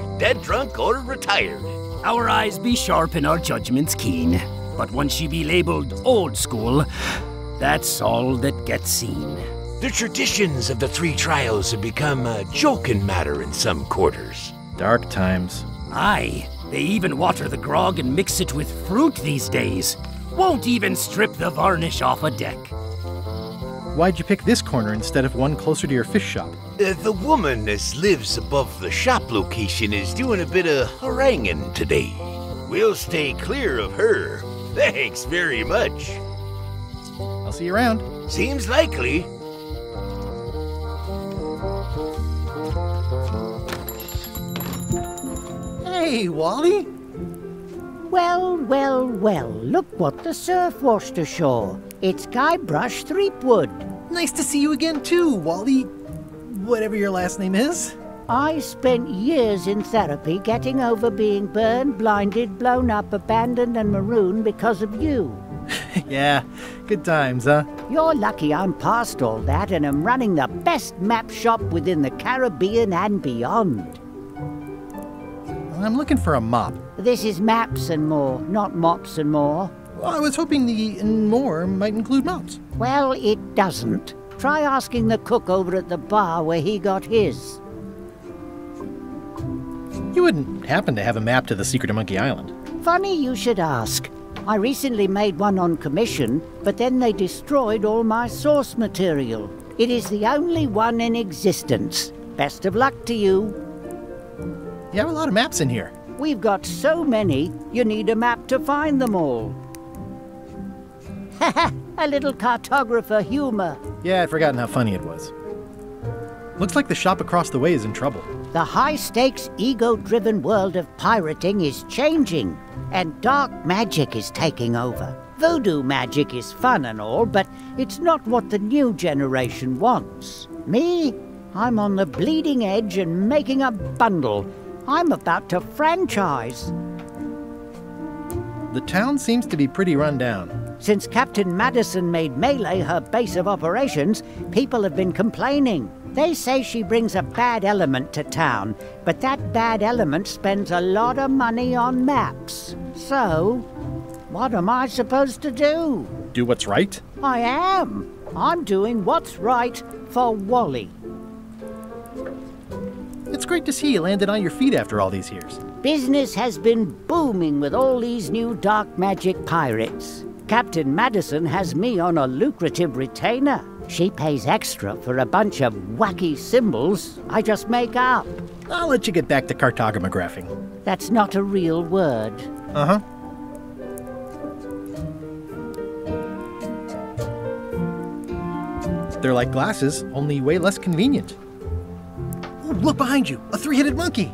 or retired. Our eyes be sharp and our judgments keen. But once you be labeled old school, that's all that gets seen. The traditions of the 3 trials have become a joking matter in some quarters. Dark times. Aye, they even water the grog and mix it with fruit these days. Won't even strip the varnish off a deck. Why'd you pick this corner instead of one closer to your fish shop? The woman as lives above the shop location is doing a bit of haranguing today. We'll stay clear of her. Thanks very much. I'll see you around. Seems likely. Hey, Wally. Well, well, well, look what the surf washed ashore. It's Guybrush Threepwood. Nice to see you again too, Wally. Whatever your last name is. I spent years in therapy getting over being burned, blinded, blown up, abandoned and marooned because of you. Yeah, good times, huh? You're lucky I'm past all that and am running the best map shop within the Caribbean and beyond. I'm looking for a mop. This is Maps and More, not Mops and More. Well, I was hoping the and more might include mops. Well, it doesn't. Try asking the cook over at the bar where he got his. You wouldn't happen to have a map to the secret of Monkey Island. Funny you should ask. I recently made one on commission, but then they destroyed all my source material. It is the only one in existence. Best of luck to you. You have a lot of maps in here. We've got so many, you need a map to find them all. Haha, a little cartographer humor. Yeah, I'd forgotten how funny it was. Looks like the shop across the way is in trouble. The high-stakes, ego-driven world of pirating is changing, and dark magic is taking over. Voodoo magic is fun and all, but it's not what the new generation wants. Me? I'm on the bleeding edge and making a bundle. I'm about to franchise. The town seems to be pretty run down. Since Captain Madison made Melee her base of operations, people have been complaining. They say she brings a bad element to town, but that bad element spends a lot of money on maps. So, what am I supposed to do? Do what's right? I am. I'm doing what's right for Wally. It's great to see you landed on your feet after all these years. Business has been booming with all these new dark magic pirates. Captain Madison has me on a lucrative retainer. She pays extra for a bunch of wacky symbols I just make up. I'll let you get back to cartographing. That's not a real word. Uh-huh. They're like glasses, only way less convenient. Ooh, look behind you! A three-headed monkey!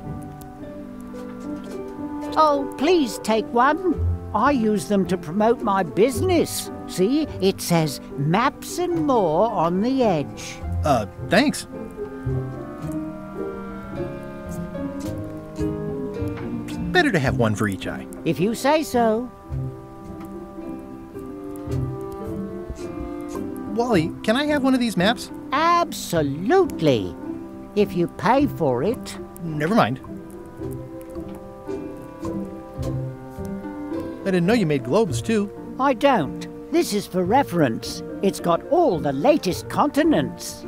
Oh, please take one. I use them to promote my business. See, it says Maps and More on the edge. Thanks. Better to have one for each eye. If you say so. Wally, can I have one of these maps? Absolutely. If you pay for it. Never mind. I didn't know you made globes, too. I don't. This is for reference. It's got all the latest continents.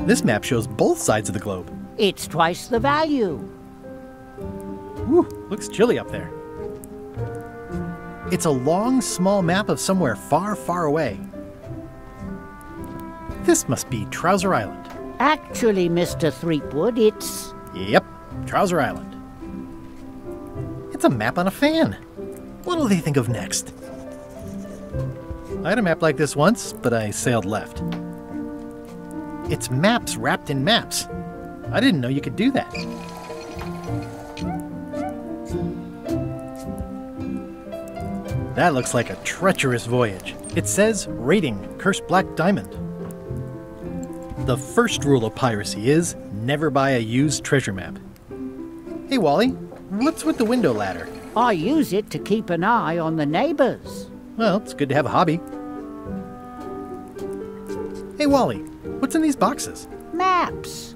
This map shows both sides of the globe. It's twice the value. Whew, looks chilly up there. It's a long, small map of somewhere far, far away. This must be Trouser Island. Actually, Mr. Threepwood, it's... Yep, Trouser Island. It's a map on a fan. What'll they think of next? I had a map like this once, but I sailed left. It's maps wrapped in maps. I didn't know you could do that. That looks like a treacherous voyage. It says, rating, Cursed Black Diamond. The first rule of piracy is, never buy a used treasure map. Hey, Wally, what's with the window ladder? I use it to keep an eye on the neighbors. Well, it's good to have a hobby. Hey, Wally, what's in these boxes? Maps.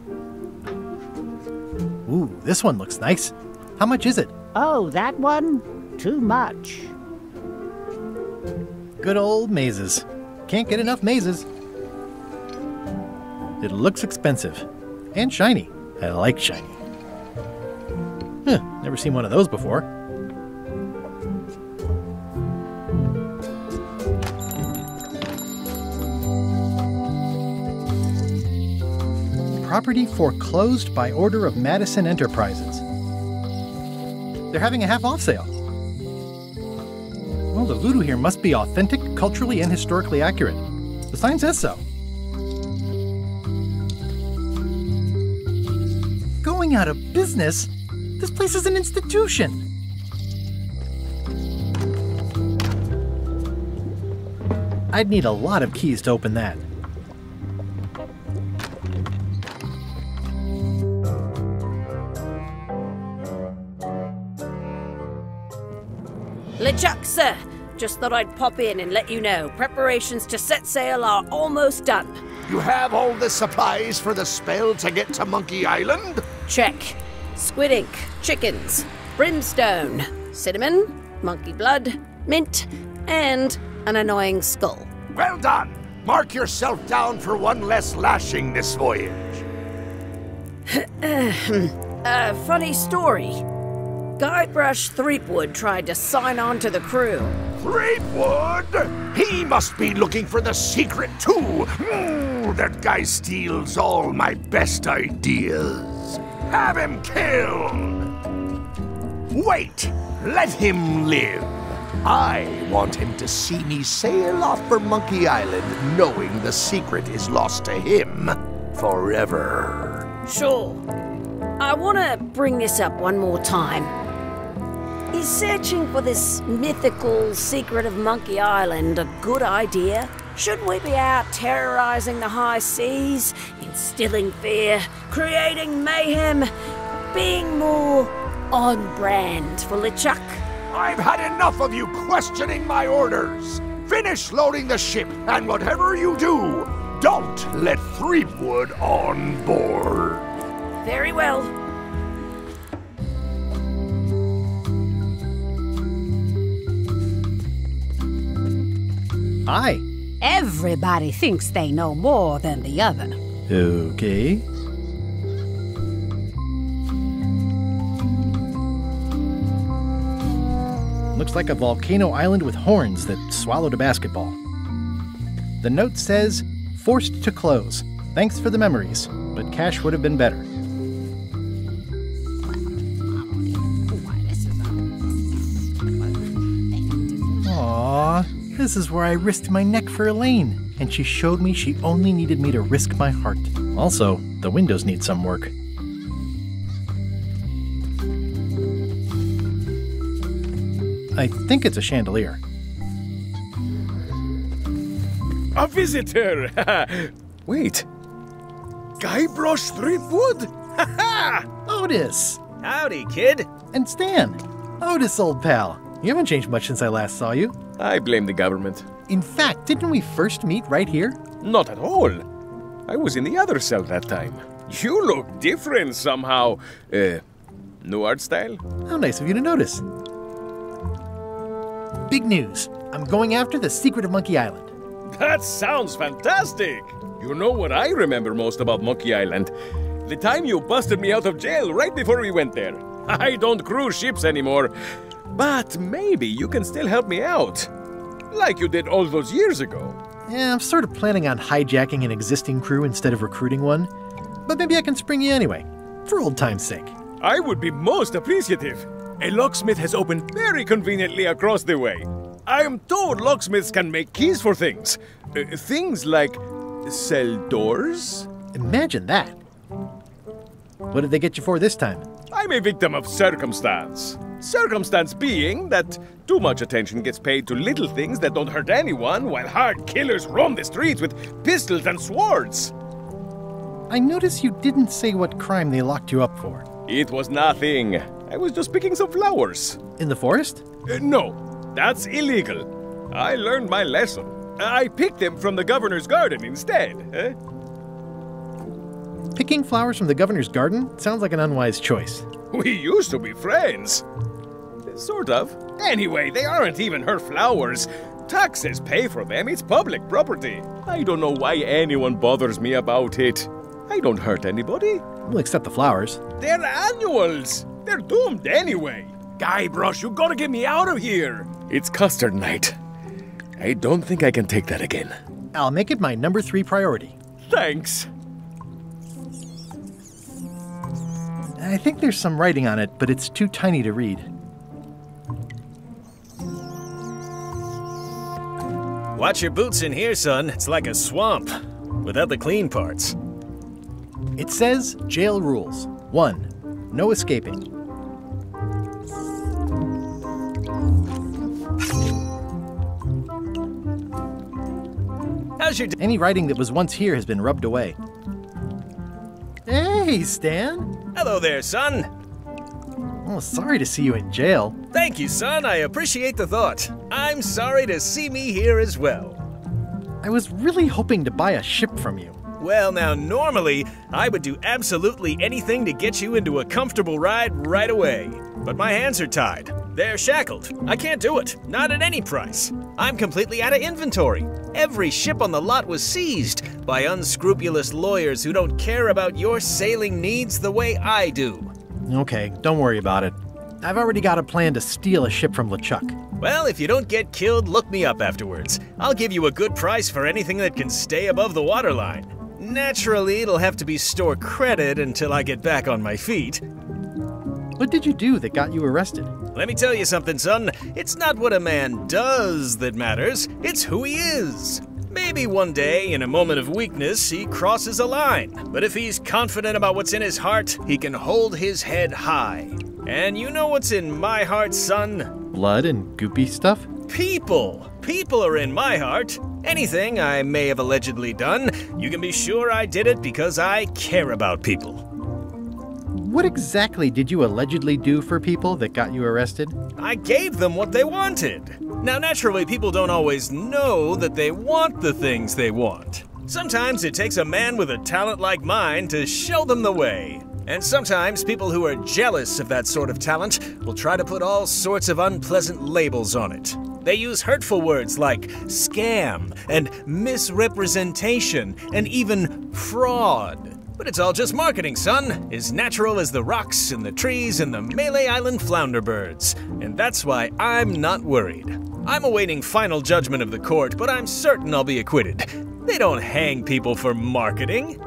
Ooh, this one looks nice. How much is it? Oh, that one? Too much. Good old mazes. Can't get enough mazes. It looks expensive. And shiny. I like shiny. Never seen one of those before. Property foreclosed by order of Madison Enterprises. They're having a half-off sale. Well, the voodoo here must be authentic, culturally, and historically accurate. The sign says so. Going out of business? This place is an institution. I'd need a lot of keys to open that. LeChuck, sir. Just thought I'd pop in and let you know. Preparations to set sail are almost done. You have all the supplies for the spell to get to Monkey Island? Check. Squid ink, chickens, brimstone, cinnamon, monkey blood, mint, and an annoying skull. Well done! Mark yourself down for one less lashing this voyage. Funny story. Guybrush Threepwood tried to sign on to the crew. Threepwood? He must be looking for the secret too. That guy steals all my best ideas. Have him killed! Wait! Let him live. I want him to see me sail off for Monkey Island knowing the secret is lost to him forever. Sure. I want to bring this up one more time. Is searching for this mythical secret of Monkey Island a good idea? Should we be out terrorizing the high seas, instilling fear, creating mayhem, being more on brand for LeChuck? I've had enough of you questioning my orders. Finish loading the ship, and whatever you do, don't let Threepwood on board. Very well. Hi. Everybody thinks they know more than the other. Okay. Looks like a volcano island with horns that swallowed a basketball. The note says, forced to close. Thanks for the memories, but cash would have been better. Aww, this is where I risked my neck for Elaine, and she showed me she only needed me to risk my heart. Also, the windows need some work. I think it's a chandelier. A visitor! Wait. Guybrush Threepwood? Otis! Howdy, kid. And Stan. Otis, old pal. You haven't changed much since I last saw you. I blame the government. In fact, didn't we first meet right here? Not at all. I was in the other cell that time. You look different somehow. New art style? How nice of you to notice. Big news. I'm going after the secret of Monkey Island. That sounds fantastic! You know what I remember most about Monkey Island? The time you busted me out of jail right before we went there. I don't cruise ships anymore. But maybe you can still help me out. Like you did all those years ago. Yeah, I'm sort of planning on hijacking an existing crew instead of recruiting one. But maybe I can spring you anyway, for old time's sake. I would be most appreciative. A locksmith has opened very conveniently across the way. I am told locksmiths can make keys for things. Things like cell doors? Imagine that. What did they get you for this time? I'm a victim of circumstance. Circumstance being that too much attention gets paid to little things that don't hurt anyone, while hard killers roam the streets with pistols and swords. I notice you didn't say what crime they locked you up for. It was nothing. I was just picking some flowers. In the forest? No, that's illegal. I learned my lesson. I picked them from the governor's garden instead. Picking flowers from the governor's garden sounds like an unwise choice. We used to be friends. Sort of. Anyway, they aren't even her flowers. Taxes pay for them. It's public property. I don't know why anyone bothers me about it. I don't hurt anybody. We'll accept the flowers. They're annuals. They're doomed anyway. Guybrush, you gotta get me out of here. It's custard night. I don't think I can take that again. I'll make it my number 3 priority. Thanks. I think there's some writing on it, but it's too tiny to read. Watch your boots in here, son. It's like a swamp, without the clean parts. It says jail rules. 1. No escaping. How's your Any writing that was once here has been rubbed away. Hey, Stan. Hello there, son. Oh, sorry to see you in jail. Thank you, son. I appreciate the thought. I'm sorry to see me here as well. I was really hoping to buy a ship from you. Well, now, normally, I would do absolutely anything to get you into a comfortable ride right away. But my hands are tied. They're shackled. I can't do it. Not at any price. I'm completely out of inventory. Every ship on the lot was seized by unscrupulous lawyers who don't care about your sailing needs the way I do. Okay, don't worry about it. I've already got a plan to steal a ship from LeChuck. Well, if you don't get killed, look me up afterwards. I'll give you a good price for anything that can stay above the waterline. Naturally, it'll have to be store credit until I get back on my feet. What did you do that got you arrested? Let me tell you something, son. It's not what a man does that matters, it's who he is. Maybe one day, in a moment of weakness, he crosses a line. But if he's confident about what's in his heart, he can hold his head high. And you know what's in my heart, son? Blood and goopy stuff? People. People are in my heart. Anything I may have allegedly done, you can be sure I did it because I care about people. What exactly did you allegedly do for people that got you arrested? I gave them what they wanted. Now, naturally, people don't always know that they want the things they want. Sometimes it takes a man with a talent like mine to show them the way. And sometimes people who are jealous of that sort of talent will try to put all sorts of unpleasant labels on it. They use hurtful words like scam and misrepresentation and even fraud. But it's all just marketing, son, as natural as the rocks and the trees and the Malay Island flounder birds. And that's why I'm not worried. I'm awaiting final judgment of the court, but I'm certain I'll be acquitted. They don't hang people for marketing.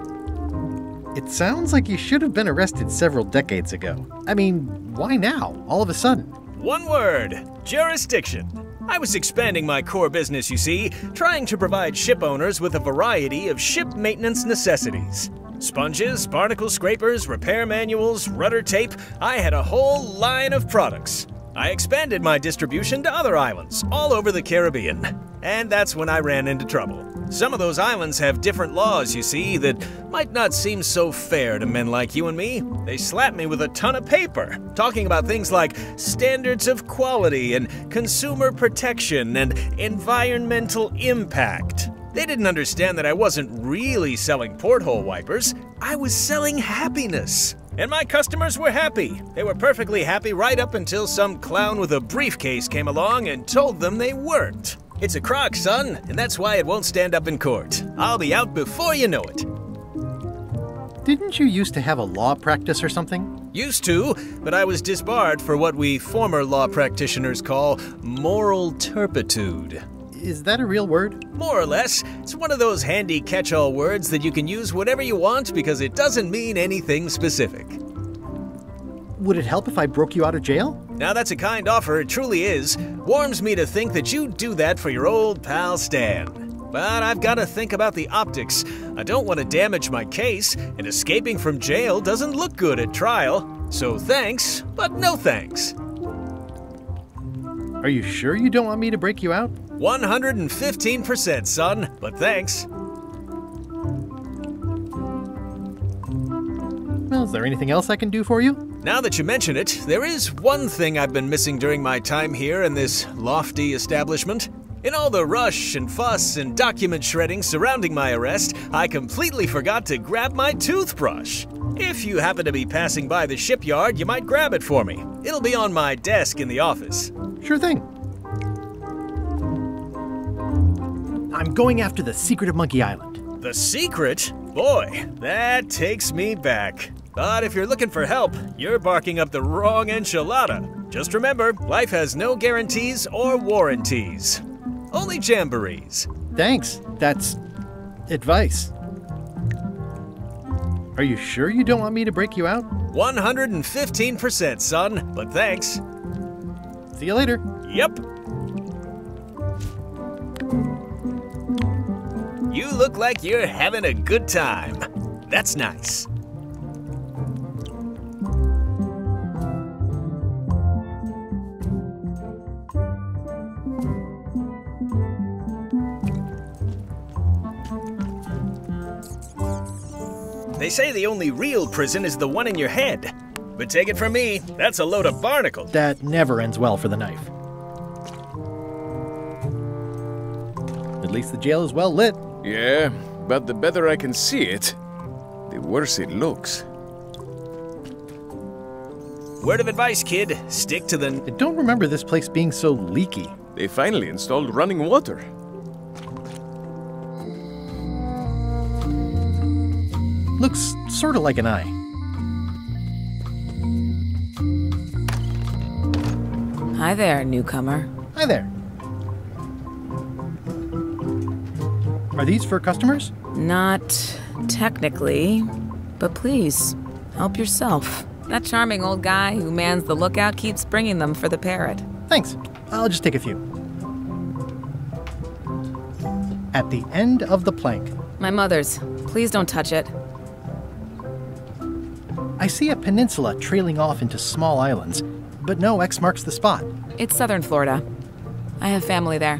It sounds like you should have been arrested several decades ago. I mean, why now, all of a sudden? One word: jurisdiction. I was expanding my core business, you see, trying to provide ship owners with a variety of ship maintenance necessities. Sponges, barnacle scrapers, repair manuals, rudder tape. I had a whole line of products. I expanded my distribution to other islands all over the Caribbean. And that's when I ran into trouble. Some of those islands have different laws, you see, that might not seem so fair to men like you and me. They slapped me with a ton of paper, talking about things like standards of quality and consumer protection and environmental impact. They didn't understand that I wasn't really selling porthole wipers. I was selling happiness. And my customers were happy. They were perfectly happy right up until some clown with a briefcase came along and told them they weren't. It's a crock, son, and that's why it won't stand up in court. I'll be out before you know it. Didn't you used to have a law practice or something? Used to, but I was disbarred for what we former law practitioners call moral turpitude. Is that a real word? More or less. It's one of those handy catch-all words that you can use whatever you want because it doesn't mean anything specific. Would it help if I broke you out of jail? Now that's a kind offer, it truly is. Warms me to think that you'd do that for your old pal Stan. But I've got to think about the optics. I don't want to damage my case, and escaping from jail doesn't look good at trial. So thanks, but no thanks. Are you sure you don't want me to break you out? 115%, son, but thanks. Well, is there anything else I can do for you? Now that you mention it, there is one thing I've been missing during my time here in this lofty establishment. In all the rush and fuss and document shredding surrounding my arrest, I completely forgot to grab my toothbrush. If you happen to be passing by the shipyard, you might grab it for me. It'll be on my desk in the office. Sure thing. I'm going after the secret of Monkey Island. The secret? Boy, that takes me back. But if you're looking for help, you're barking up the wrong enchilada. Just remember, life has no guarantees or warranties. Only jamborees. Thanks. That's advice. Are you sure you don't want me to break you out? 115%, son, but thanks. See you later. Yep. You look like you're having a good time. That's nice. They say the only real prison is the one in your head. But take it from me, that's a load of barnacles. That never ends well for the knife. At least the jail is well lit. Yeah, but the better I can see it, the worse it looks. Word of advice, kid. Stick to the... I don't remember this place being so leaky. They finally installed running water. Looks sort of like an eye. Hi there, newcomer. Hi there. Are these for customers? Not technically, but please, help yourself. That charming old guy who mans the lookout keeps bringing them for the parrot. Thanks. I'll just take a few. At the end of the plank. My mother's. Please don't touch it. I see a peninsula trailing off into small islands, but no X marks the spot. It's southern Florida. I have family there.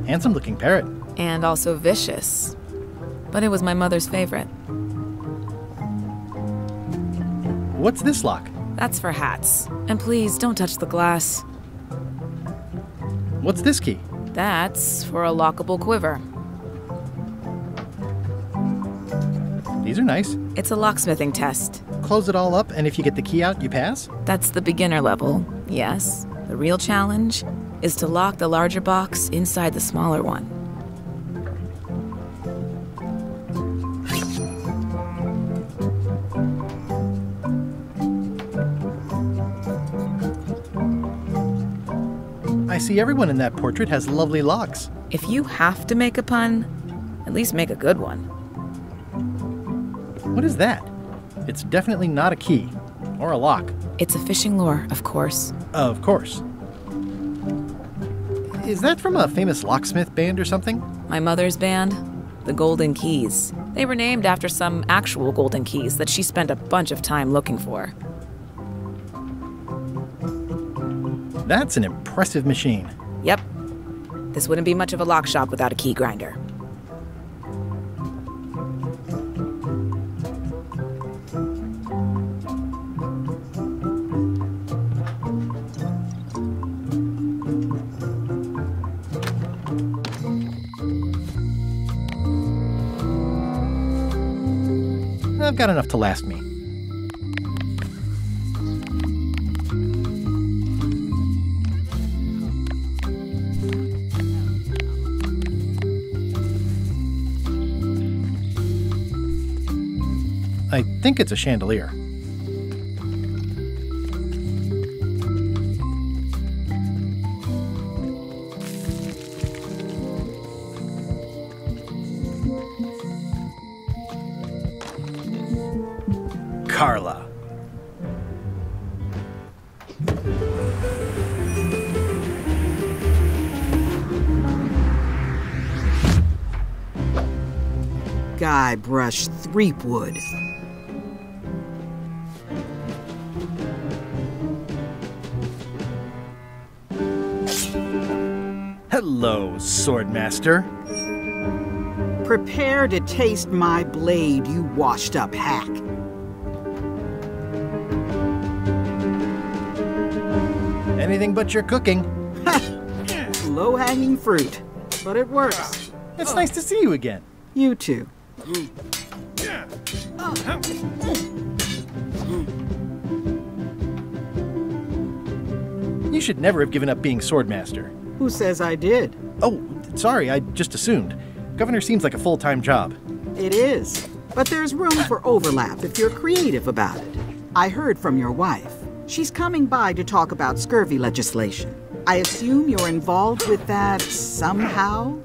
Handsome-looking parrot. And also vicious. But it was my mother's favorite. What's this lock? That's for hats. And please, don't touch the glass. What's this key? That's for a lockable quiver. These are nice. It's a locksmithing test. Close it all up, and if you get the key out, you pass? That's the beginner level, yes. The real challenge is to lock the larger box inside the smaller one. I see everyone in that portrait has lovely locks. If you have to make a pun, at least make a good one. What is that? It's definitely not a key. Or a lock. It's a fishing lure, of course. Of course. Is that from a famous locksmith band or something? My mother's band, the Golden Keys. They were named after some actual golden keys that she spent a bunch of time looking for. That's an impressive machine. Yep. This wouldn't be much of a lock shop without a key grinder. I've got enough to last me. I think it's a chandelier. Carla. Guybrush Threepwood. Hello, Swordmaster. Prepare to taste my blade, you washed-up hack. Anything but your cooking. Low-hanging fruit, but it works. It's nice to see you again. You too. You should never have given up being Swordmaster. Who says I did? Oh, sorry, I just assumed. Governor seems like a full-time job. It is, but there's room for overlap if you're creative about it. I heard from your wife. She's coming by to talk about scurvy legislation. I assume you're involved with that somehow?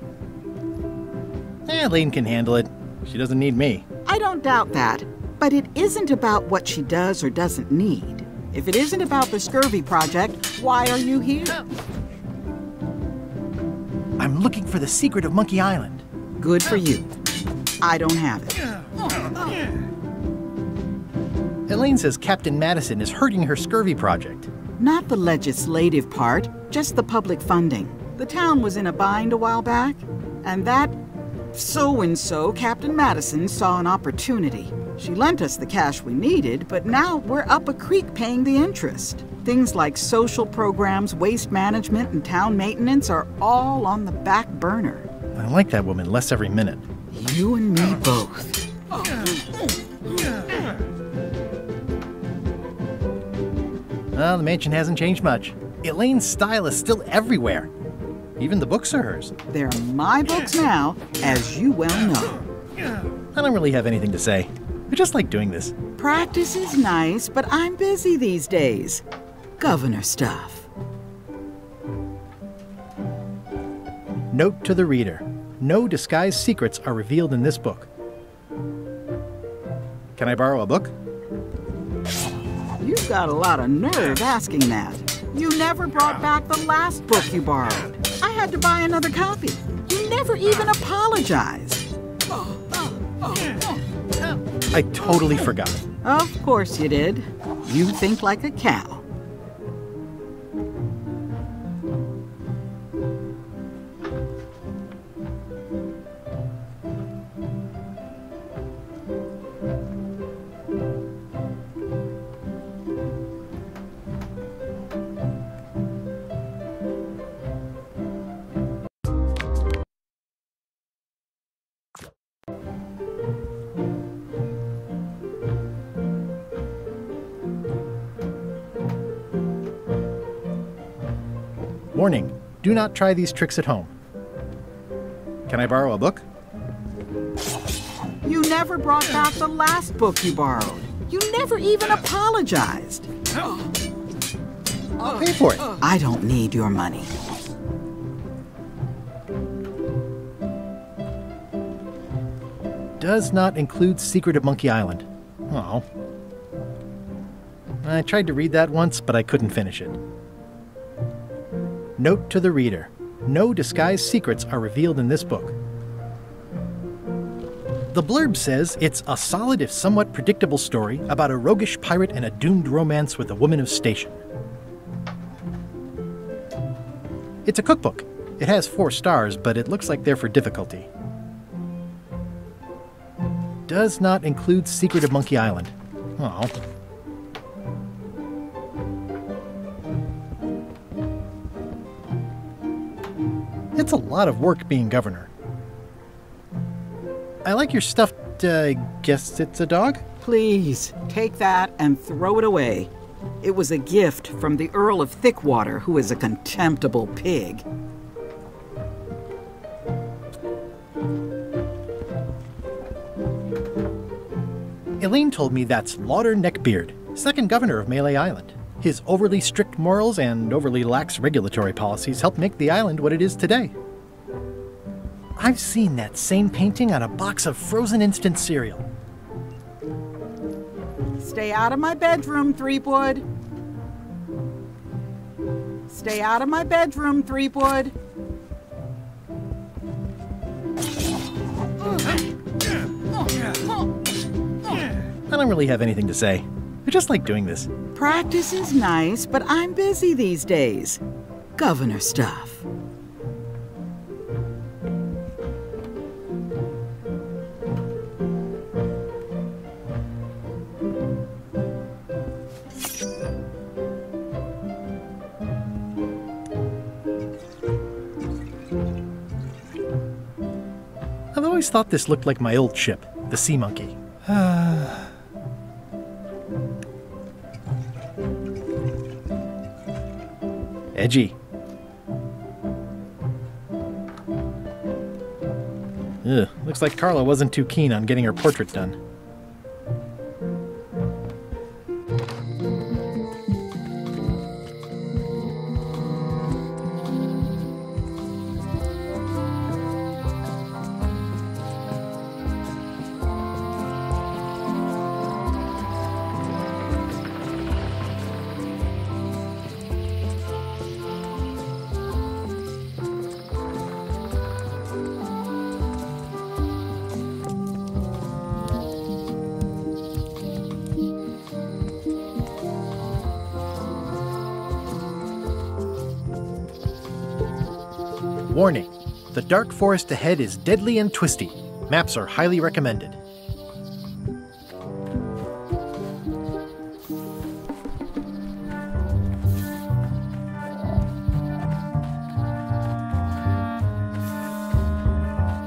Lane can handle it. She doesn't need me. I don't doubt that. But it isn't about what she does or doesn't need. If it isn't about the Scurvy Project, why are you here? I'm looking for the secret of Monkey Island. Good for you. I don't have it. Elaine says Captain Madison is hurting her Scurvy Project. Not the legislative part, just the public funding. The town was in a bind a while back, and that so-and-so, Captain Madison, saw an opportunity. She lent us the cash we needed, but now we're up a creek paying the interest. Things like social programs, waste management, and town maintenance are all on the back burner. I like that woman less every minute. You and me both. Well, the mansion hasn't changed much. Elaine's style is still everywhere. Even the books are hers. They're my books now, as you well know. I don't really have anything to say. I just like doing this. Practice is nice, but I'm busy these days. Governor stuff. Note to the reader. No disguised secrets are revealed in this book. Can I borrow a book? You've got a lot of nerve asking that. You never brought back the last book you borrowed. I had to buy another copy. You never even apologized. I totally forgot. Of course you did. You think like a cow. Warning, do not try these tricks at home. Can I borrow a book? You never brought back the last book you borrowed. You never even apologized. I'll pay for it. I don't need your money. Does not include Secret of Monkey Island. Oh. I tried to read that once, but I couldn't finish it. Note to the reader. No disguised secrets are revealed in this book. The blurb says it's a solid if somewhat predictable story about a roguish pirate and a doomed romance with a woman of station. It's a cookbook. It has 4 stars, but it looks like they're for difficulty. Does not include Secret of Monkey Island. Oh. It's a lot of work being governor. I like your stuffed, guess it's a dog? Please, take that and throw it away. It was a gift from the Earl of Thickwater, who is a contemptible pig. Elaine told me that's Lauder Neckbeard, 2nd governor of Melee Island. His overly strict morals and overly lax regulatory policies helped make the island what it is today. I've seen that same painting on a box of frozen instant cereal. Stay out of my bedroom, Threepwood. Stay out of my bedroom, Threepwood. I don't really have anything to say. I just like doing this. Practice is nice, but I'm busy these days. Governor stuff. I've always thought this looked like my old ship, the Sea Monkey. Edgy. Ugh, looks like Carla wasn't too keen on getting her portrait done. Warning, the dark forest ahead is deadly and twisty. Maps are highly recommended.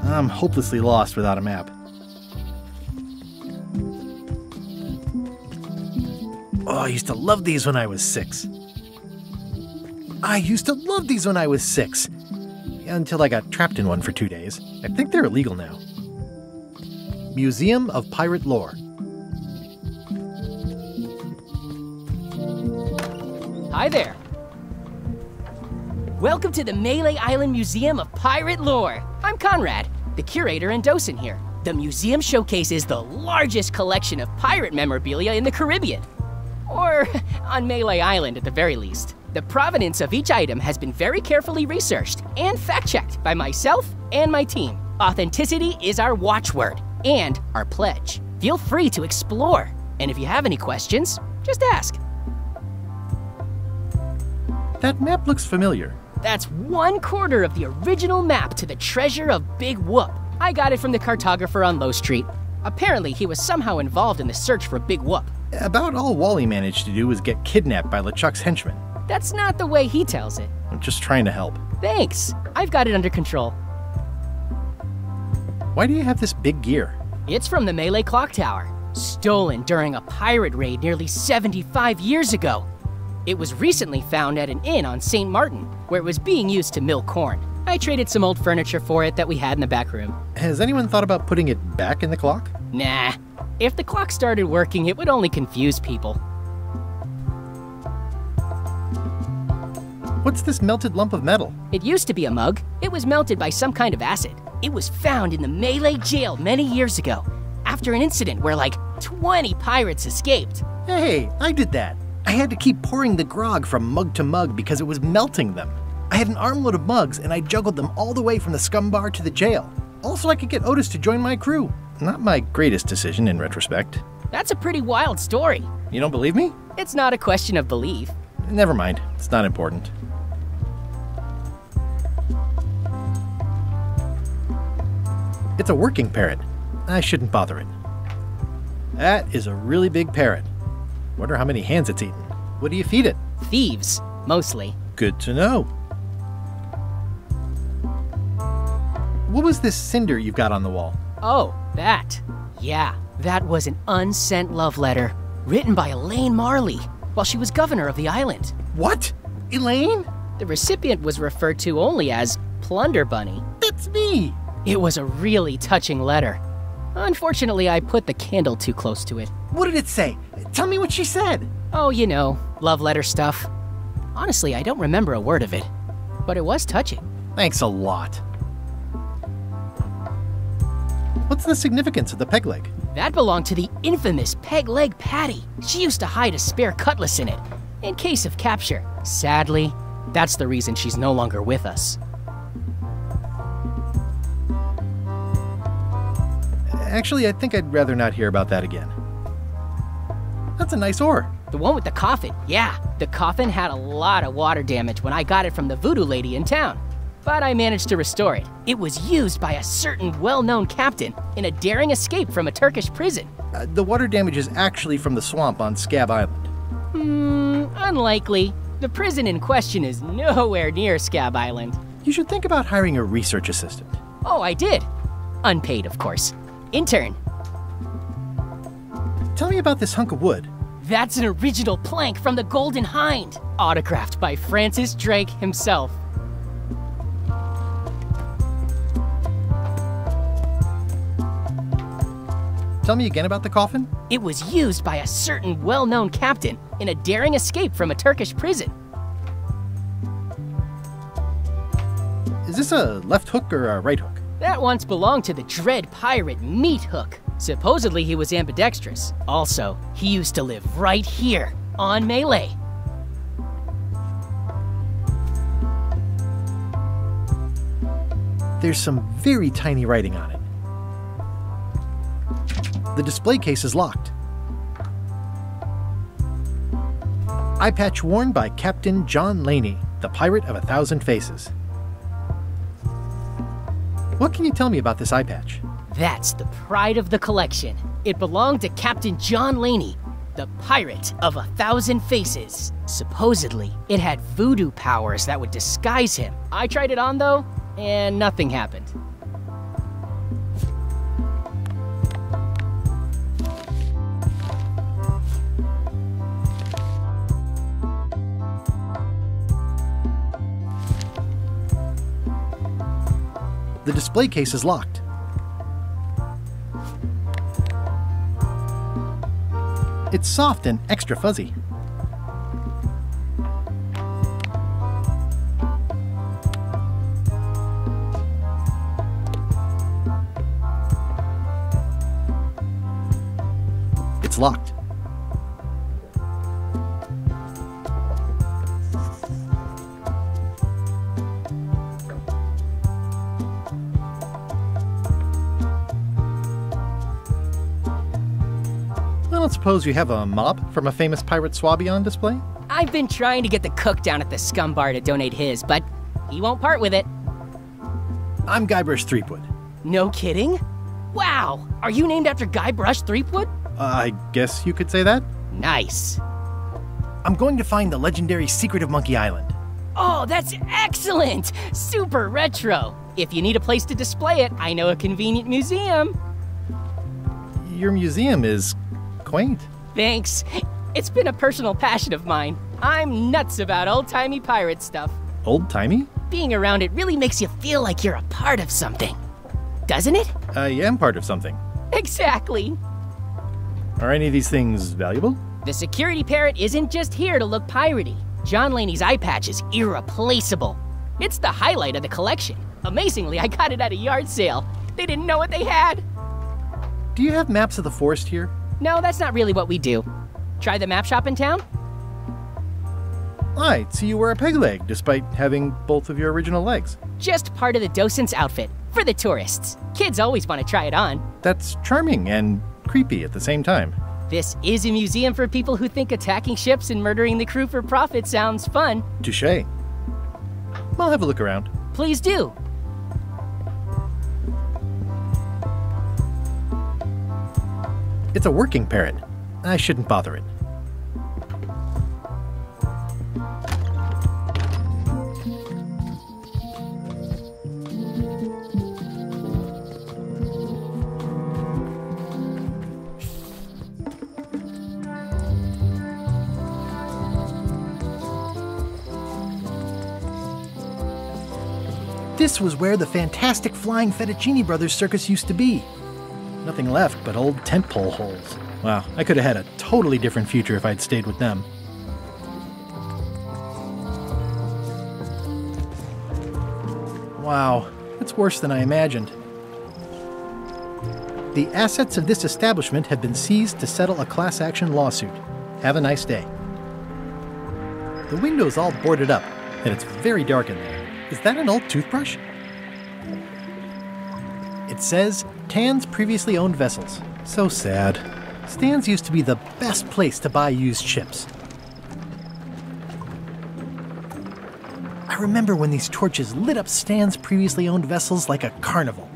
I'm hopelessly lost without a map. Oh, I used to love these when I was 6. Until I got trapped in one for 2 days. I think they're illegal now. Museum of Pirate Lore. Hi there. Welcome to the Melee Island Museum of Pirate Lore. I'm Conrad, the curator and docent here. The museum showcases the largest collection of pirate memorabilia in the Caribbean. Or on Melee Island at the very least. The provenance of each item has been very carefully researched and fact-checked by myself and my team. Authenticity is our watchword and our pledge. Feel free to explore. And if you have any questions, just ask. That map looks familiar. That's 1/4 of the original map to the treasure of Big Whoop. I got it from the cartographer on Low Street. Apparently, he was somehow involved in the search for Big Whoop. About all Wally managed to do was get kidnapped by LeChuck's henchmen. That's not the way he tells it. I'm just trying to help. Thanks. I've got it under control. Why do you have this big gear? It's from the Melee Clock Tower, stolen during a pirate raid nearly 75 years ago. It was recently found at an inn on St. Martin, where it was being used to mill corn. I traded some old furniture for it that we had in the back room. Has anyone thought about putting it back in the clock? Nah. If the clock started working, it would only confuse people. What's this melted lump of metal? It used to be a mug. It was melted by some kind of acid. It was found in the Melee jail many years ago, after an incident where like 20 pirates escaped. Hey, I did that. I had to keep pouring the grog from mug to mug because it was melting them. I had an armload of mugs and I juggled them all the way from the scum bar to the jail. Also, I could get Otis to join my crew. Not my greatest decision in retrospect. That's a pretty wild story. You don't believe me? It's not a question of belief. Never mind. It's not important. It's a working parrot. I shouldn't bother it. That is a really big parrot. Wonder how many hands it's eaten. What do you feed it? Thieves, mostly. Good to know. What was this cinder you've got on the wall? Oh, that. Yeah, that was an unsent love letter written by Elaine Marley while she was governor of the island. What? Elaine? The recipient was referred to only as Plunder Bunny. That's me! It was a really touching letter. Unfortunately, I put the candle too close to it. What did it say? Tell me what she said. Oh, you know, love letter stuff. Honestly, I don't remember a word of it, but it was touching. Thanks a lot. What's the significance of the peg leg? That belonged to the infamous Peg Leg Patty. She used to hide a spare cutlass in it, in case of capture. Sadly, that's the reason she's no longer with us. Actually, I think I'd rather not hear about that again. That's a nice oar. The one with the coffin, yeah. The coffin had a lot of water damage when I got it from the voodoo lady in town. But I managed to restore it. It was used by a certain well-known captain in a daring escape from a Turkish prison. The water damage is actually from the swamp on Scab Island. Unlikely. The prison in question is nowhere near Scab Island. You should think about hiring a research assistant. Oh, I did. Unpaid, of course. Intern. Tell me about this hunk of wood. That's an original plank from the Golden Hind, autographed by Francis Drake himself. Tell me again about the coffin? It was used by a certain well-known captain in a daring escape from a Turkish prison. Is this a left hook or a right hook? That once belonged to the dread pirate Meat Hook. Supposedly he was ambidextrous. Also, he used to live right here, on Melee. There's some very tiny writing on it. The display case is locked. Eye patch worn by Captain John Laney, the Pirate of 1,000 Faces. What can you tell me about this eye patch? That's the pride of the collection. It belonged to Captain John Laney, the pirate of 1,000 faces. Supposedly, it had voodoo powers that would disguise him. I tried it on though, and nothing happened. The display case is locked. It's soft and extra fuzzy. It's locked. I don't suppose you have a mop from a famous pirate swabby on display? I've been trying to get the cook down at the Scum Bar to donate his, but he won't part with it. I'm Guybrush Threepwood. No kidding? Wow, are you named after Guybrush Threepwood? I guess you could say that. Nice. I'm going to find the legendary secret of Monkey Island. Oh, that's excellent! Super retro. If you need a place to display it, I know a convenient museum. Your museum is quaint. Thanks. It's been a personal passion of mine. I'm nuts about old-timey pirate stuff. Old-timey? Being around it really makes you feel like you're a part of something. Doesn't it? I am part of something. Exactly. Are any of these things valuable? The security parrot isn't just here to look piratey. John Laney's eye patch is irreplaceable. It's the highlight of the collection. Amazingly, I got it at a yard sale. They didn't know what they had. Do you have maps of the forest here? No, that's not really what we do. Try the map shop in town? I see you wear a peg leg, despite having both of your original legs. Just part of the docent's outfit, for the tourists. Kids always want to try it on. That's charming and creepy at the same time. This is a museum for people who think attacking ships and murdering the crew for profit sounds fun. Touché. I'll have a look around. Please do. It's a working parrot. I shouldn't bother it. This was where the fantastic Flying Fettuccine Brothers circus used to be. Nothing left but old tent pole holes. Wow, I could have had a totally different future if I'd stayed with them. Wow, it's worse than I imagined. The assets of this establishment have been seized to settle a class action lawsuit. Have a nice day. The window's all boarded up, and it's very dark in there. Is that an old toothbrush? It says, Tan's previously owned vessels. So sad. Stan's used to be the best place to buy used ships. I remember when these torches lit up Stan's previously owned vessels like a carnival.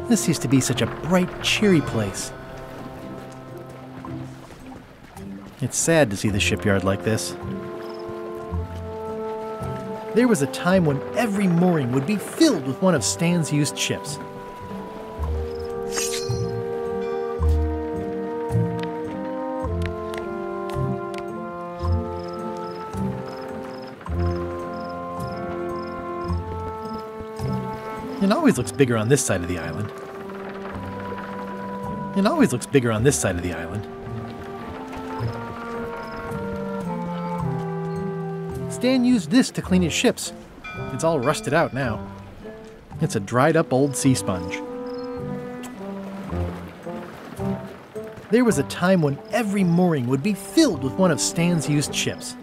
This used to be such a bright, cheery place. It's sad to see the shipyard like this. There was a time when every mooring would be filled with one of Stan's used ships. It always looks bigger on this side of the island. It always looks bigger on this side of the island. Stan used this to clean his ships. It's all rusted out now. It's a dried up old sea sponge. There was a time when every mooring would be filled with one of Stan's used ships.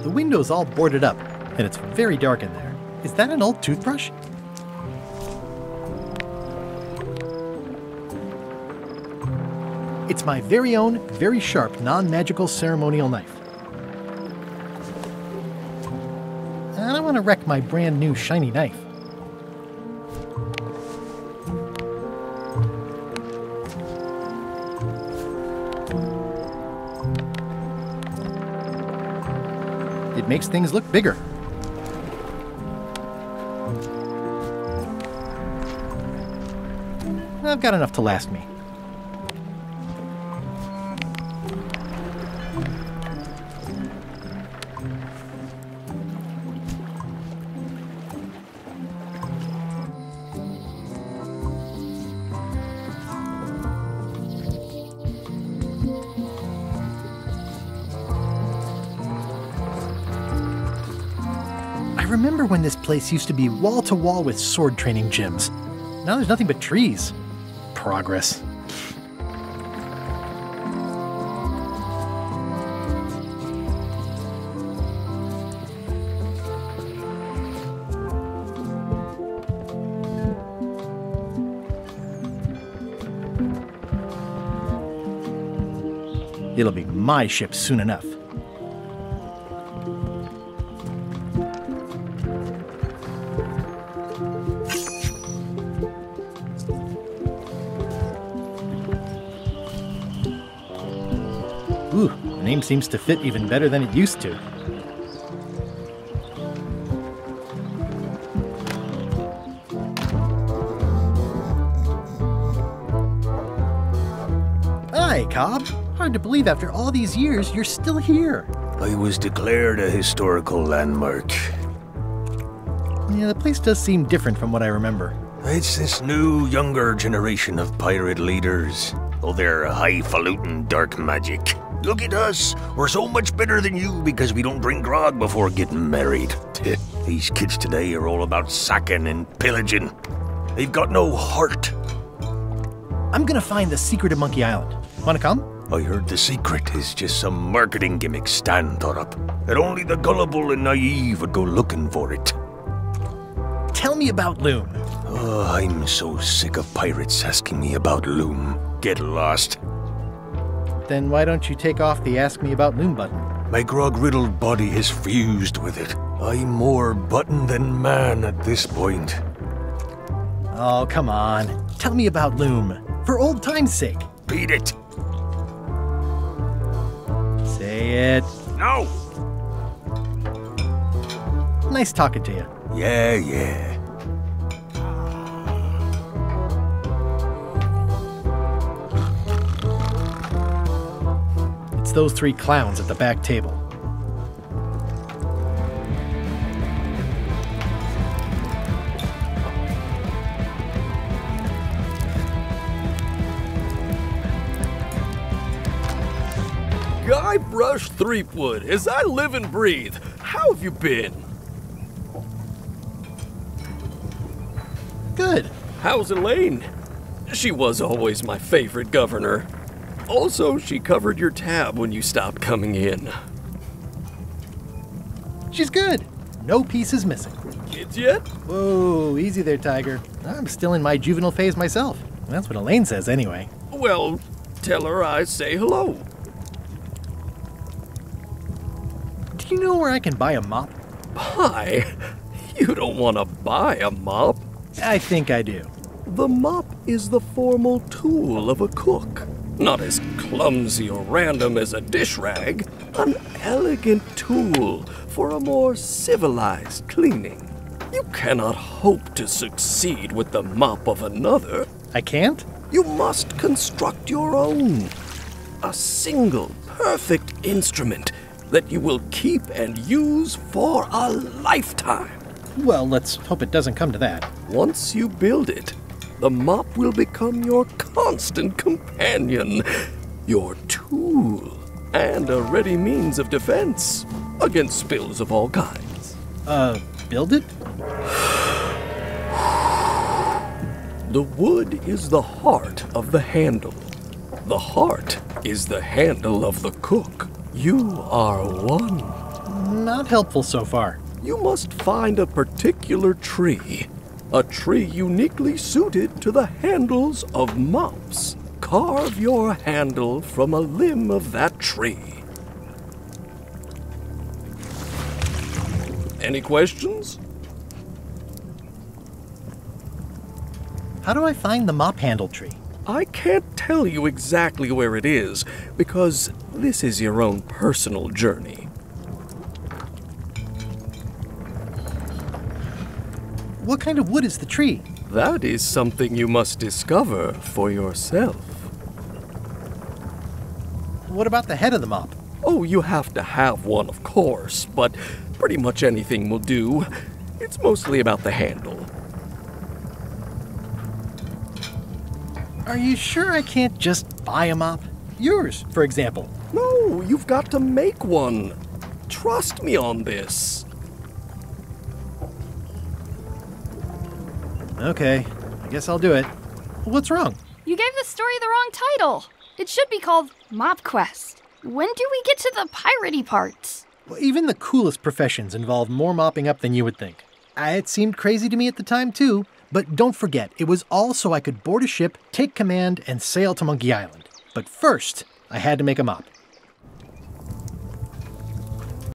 The window's all boarded up, and it's very dark in there. Is that an old toothbrush? It's my very own, very sharp, non-magical ceremonial knife. I don't want to wreck my brand new shiny knife. It makes things look bigger. I've got enough to last me. I remember when this place used to be wall-to-wall with sword training gyms. Now there's nothing but trees. Progress. It'll be my ship soon enough. Ooh, the name seems to fit even better than it used to. Hi, Cobb. Hard to believe after all these years you're still here. I was declared a historical landmark. Yeah, the place does seem different from what I remember. It's this new, younger generation of pirate leaders. Oh, they're highfalutin dark magic. Look at us. We're so much better than you because we don't drink grog before getting married. These kids today are all about sacking and pillaging. They've got no heart. I'm gonna find the secret of Monkey Island. Wanna come? I heard the secret is just some marketing gimmick Stan thought up. That only the gullible and naive would go looking for it. Tell me about Loom. Oh, I'm so sick of pirates asking me about Loom. Get lost. Then why don't you take off the Ask Me About Loom button? My grog-riddled body has fused with it. I'm more button than man at this point. Oh, come on. Tell me about Loom. For old time's sake. Beat it. Say it. No! Nice talking to you. Yeah. It's those three clowns at the back table. Guybrush Threepwood, as I live and breathe, how have you been? Good. How's Elaine? She was always my favorite governor. Also, she covered your tab when you stopped coming in. She's good. No pieces missing. Kids yet? Whoa, easy there, Tiger. I'm still in my juvenile phase myself. That's what Elaine says anyway. Well, tell her I say hello. Do you know where I can buy a mop? Buy? You don't want to buy a mop. I think I do. The mop is the formal tool of a cook. Not as clumsy or random as a dish rag. An elegant tool for a more civilized cleaning. You cannot hope to succeed with the mop of another. I can't? You must construct your own. A single, perfect instrument that you will keep and use for a lifetime. Well, let's hope it doesn't come to that. Once you build it, the mop will become your constant companion, your tool, and a ready means of defense against spills of all kinds. Build it? The wood is the heart of the handle. The heart is the handle of the cook. You are one Not helpful so far. You must find a particular tree. A tree uniquely suited to the handles of mops. Carve your handle from a limb of that tree. Any questions? How do I find the mop handle tree? I can't tell you exactly where it is, because this is your own personal journey. What kind of wood is the tree? That is something you must discover for yourself. What about the head of the mop? Oh, you have to have one, of course, but pretty much anything will do. It's mostly about the handle. Are you sure I can't just buy a mop? Yours, for example. No, you've got to make one. Trust me on this. Okay, I guess I'll do it. What's wrong? You gave the story the wrong title. It should be called Mop Quest. When do we get to the piratey parts? Well, even the coolest professions involve more mopping up than you would think. It seemed crazy to me at the time, too. But don't forget, it was all so I could board a ship, take command, and sail to Monkey Island. But first, I had to make a mop.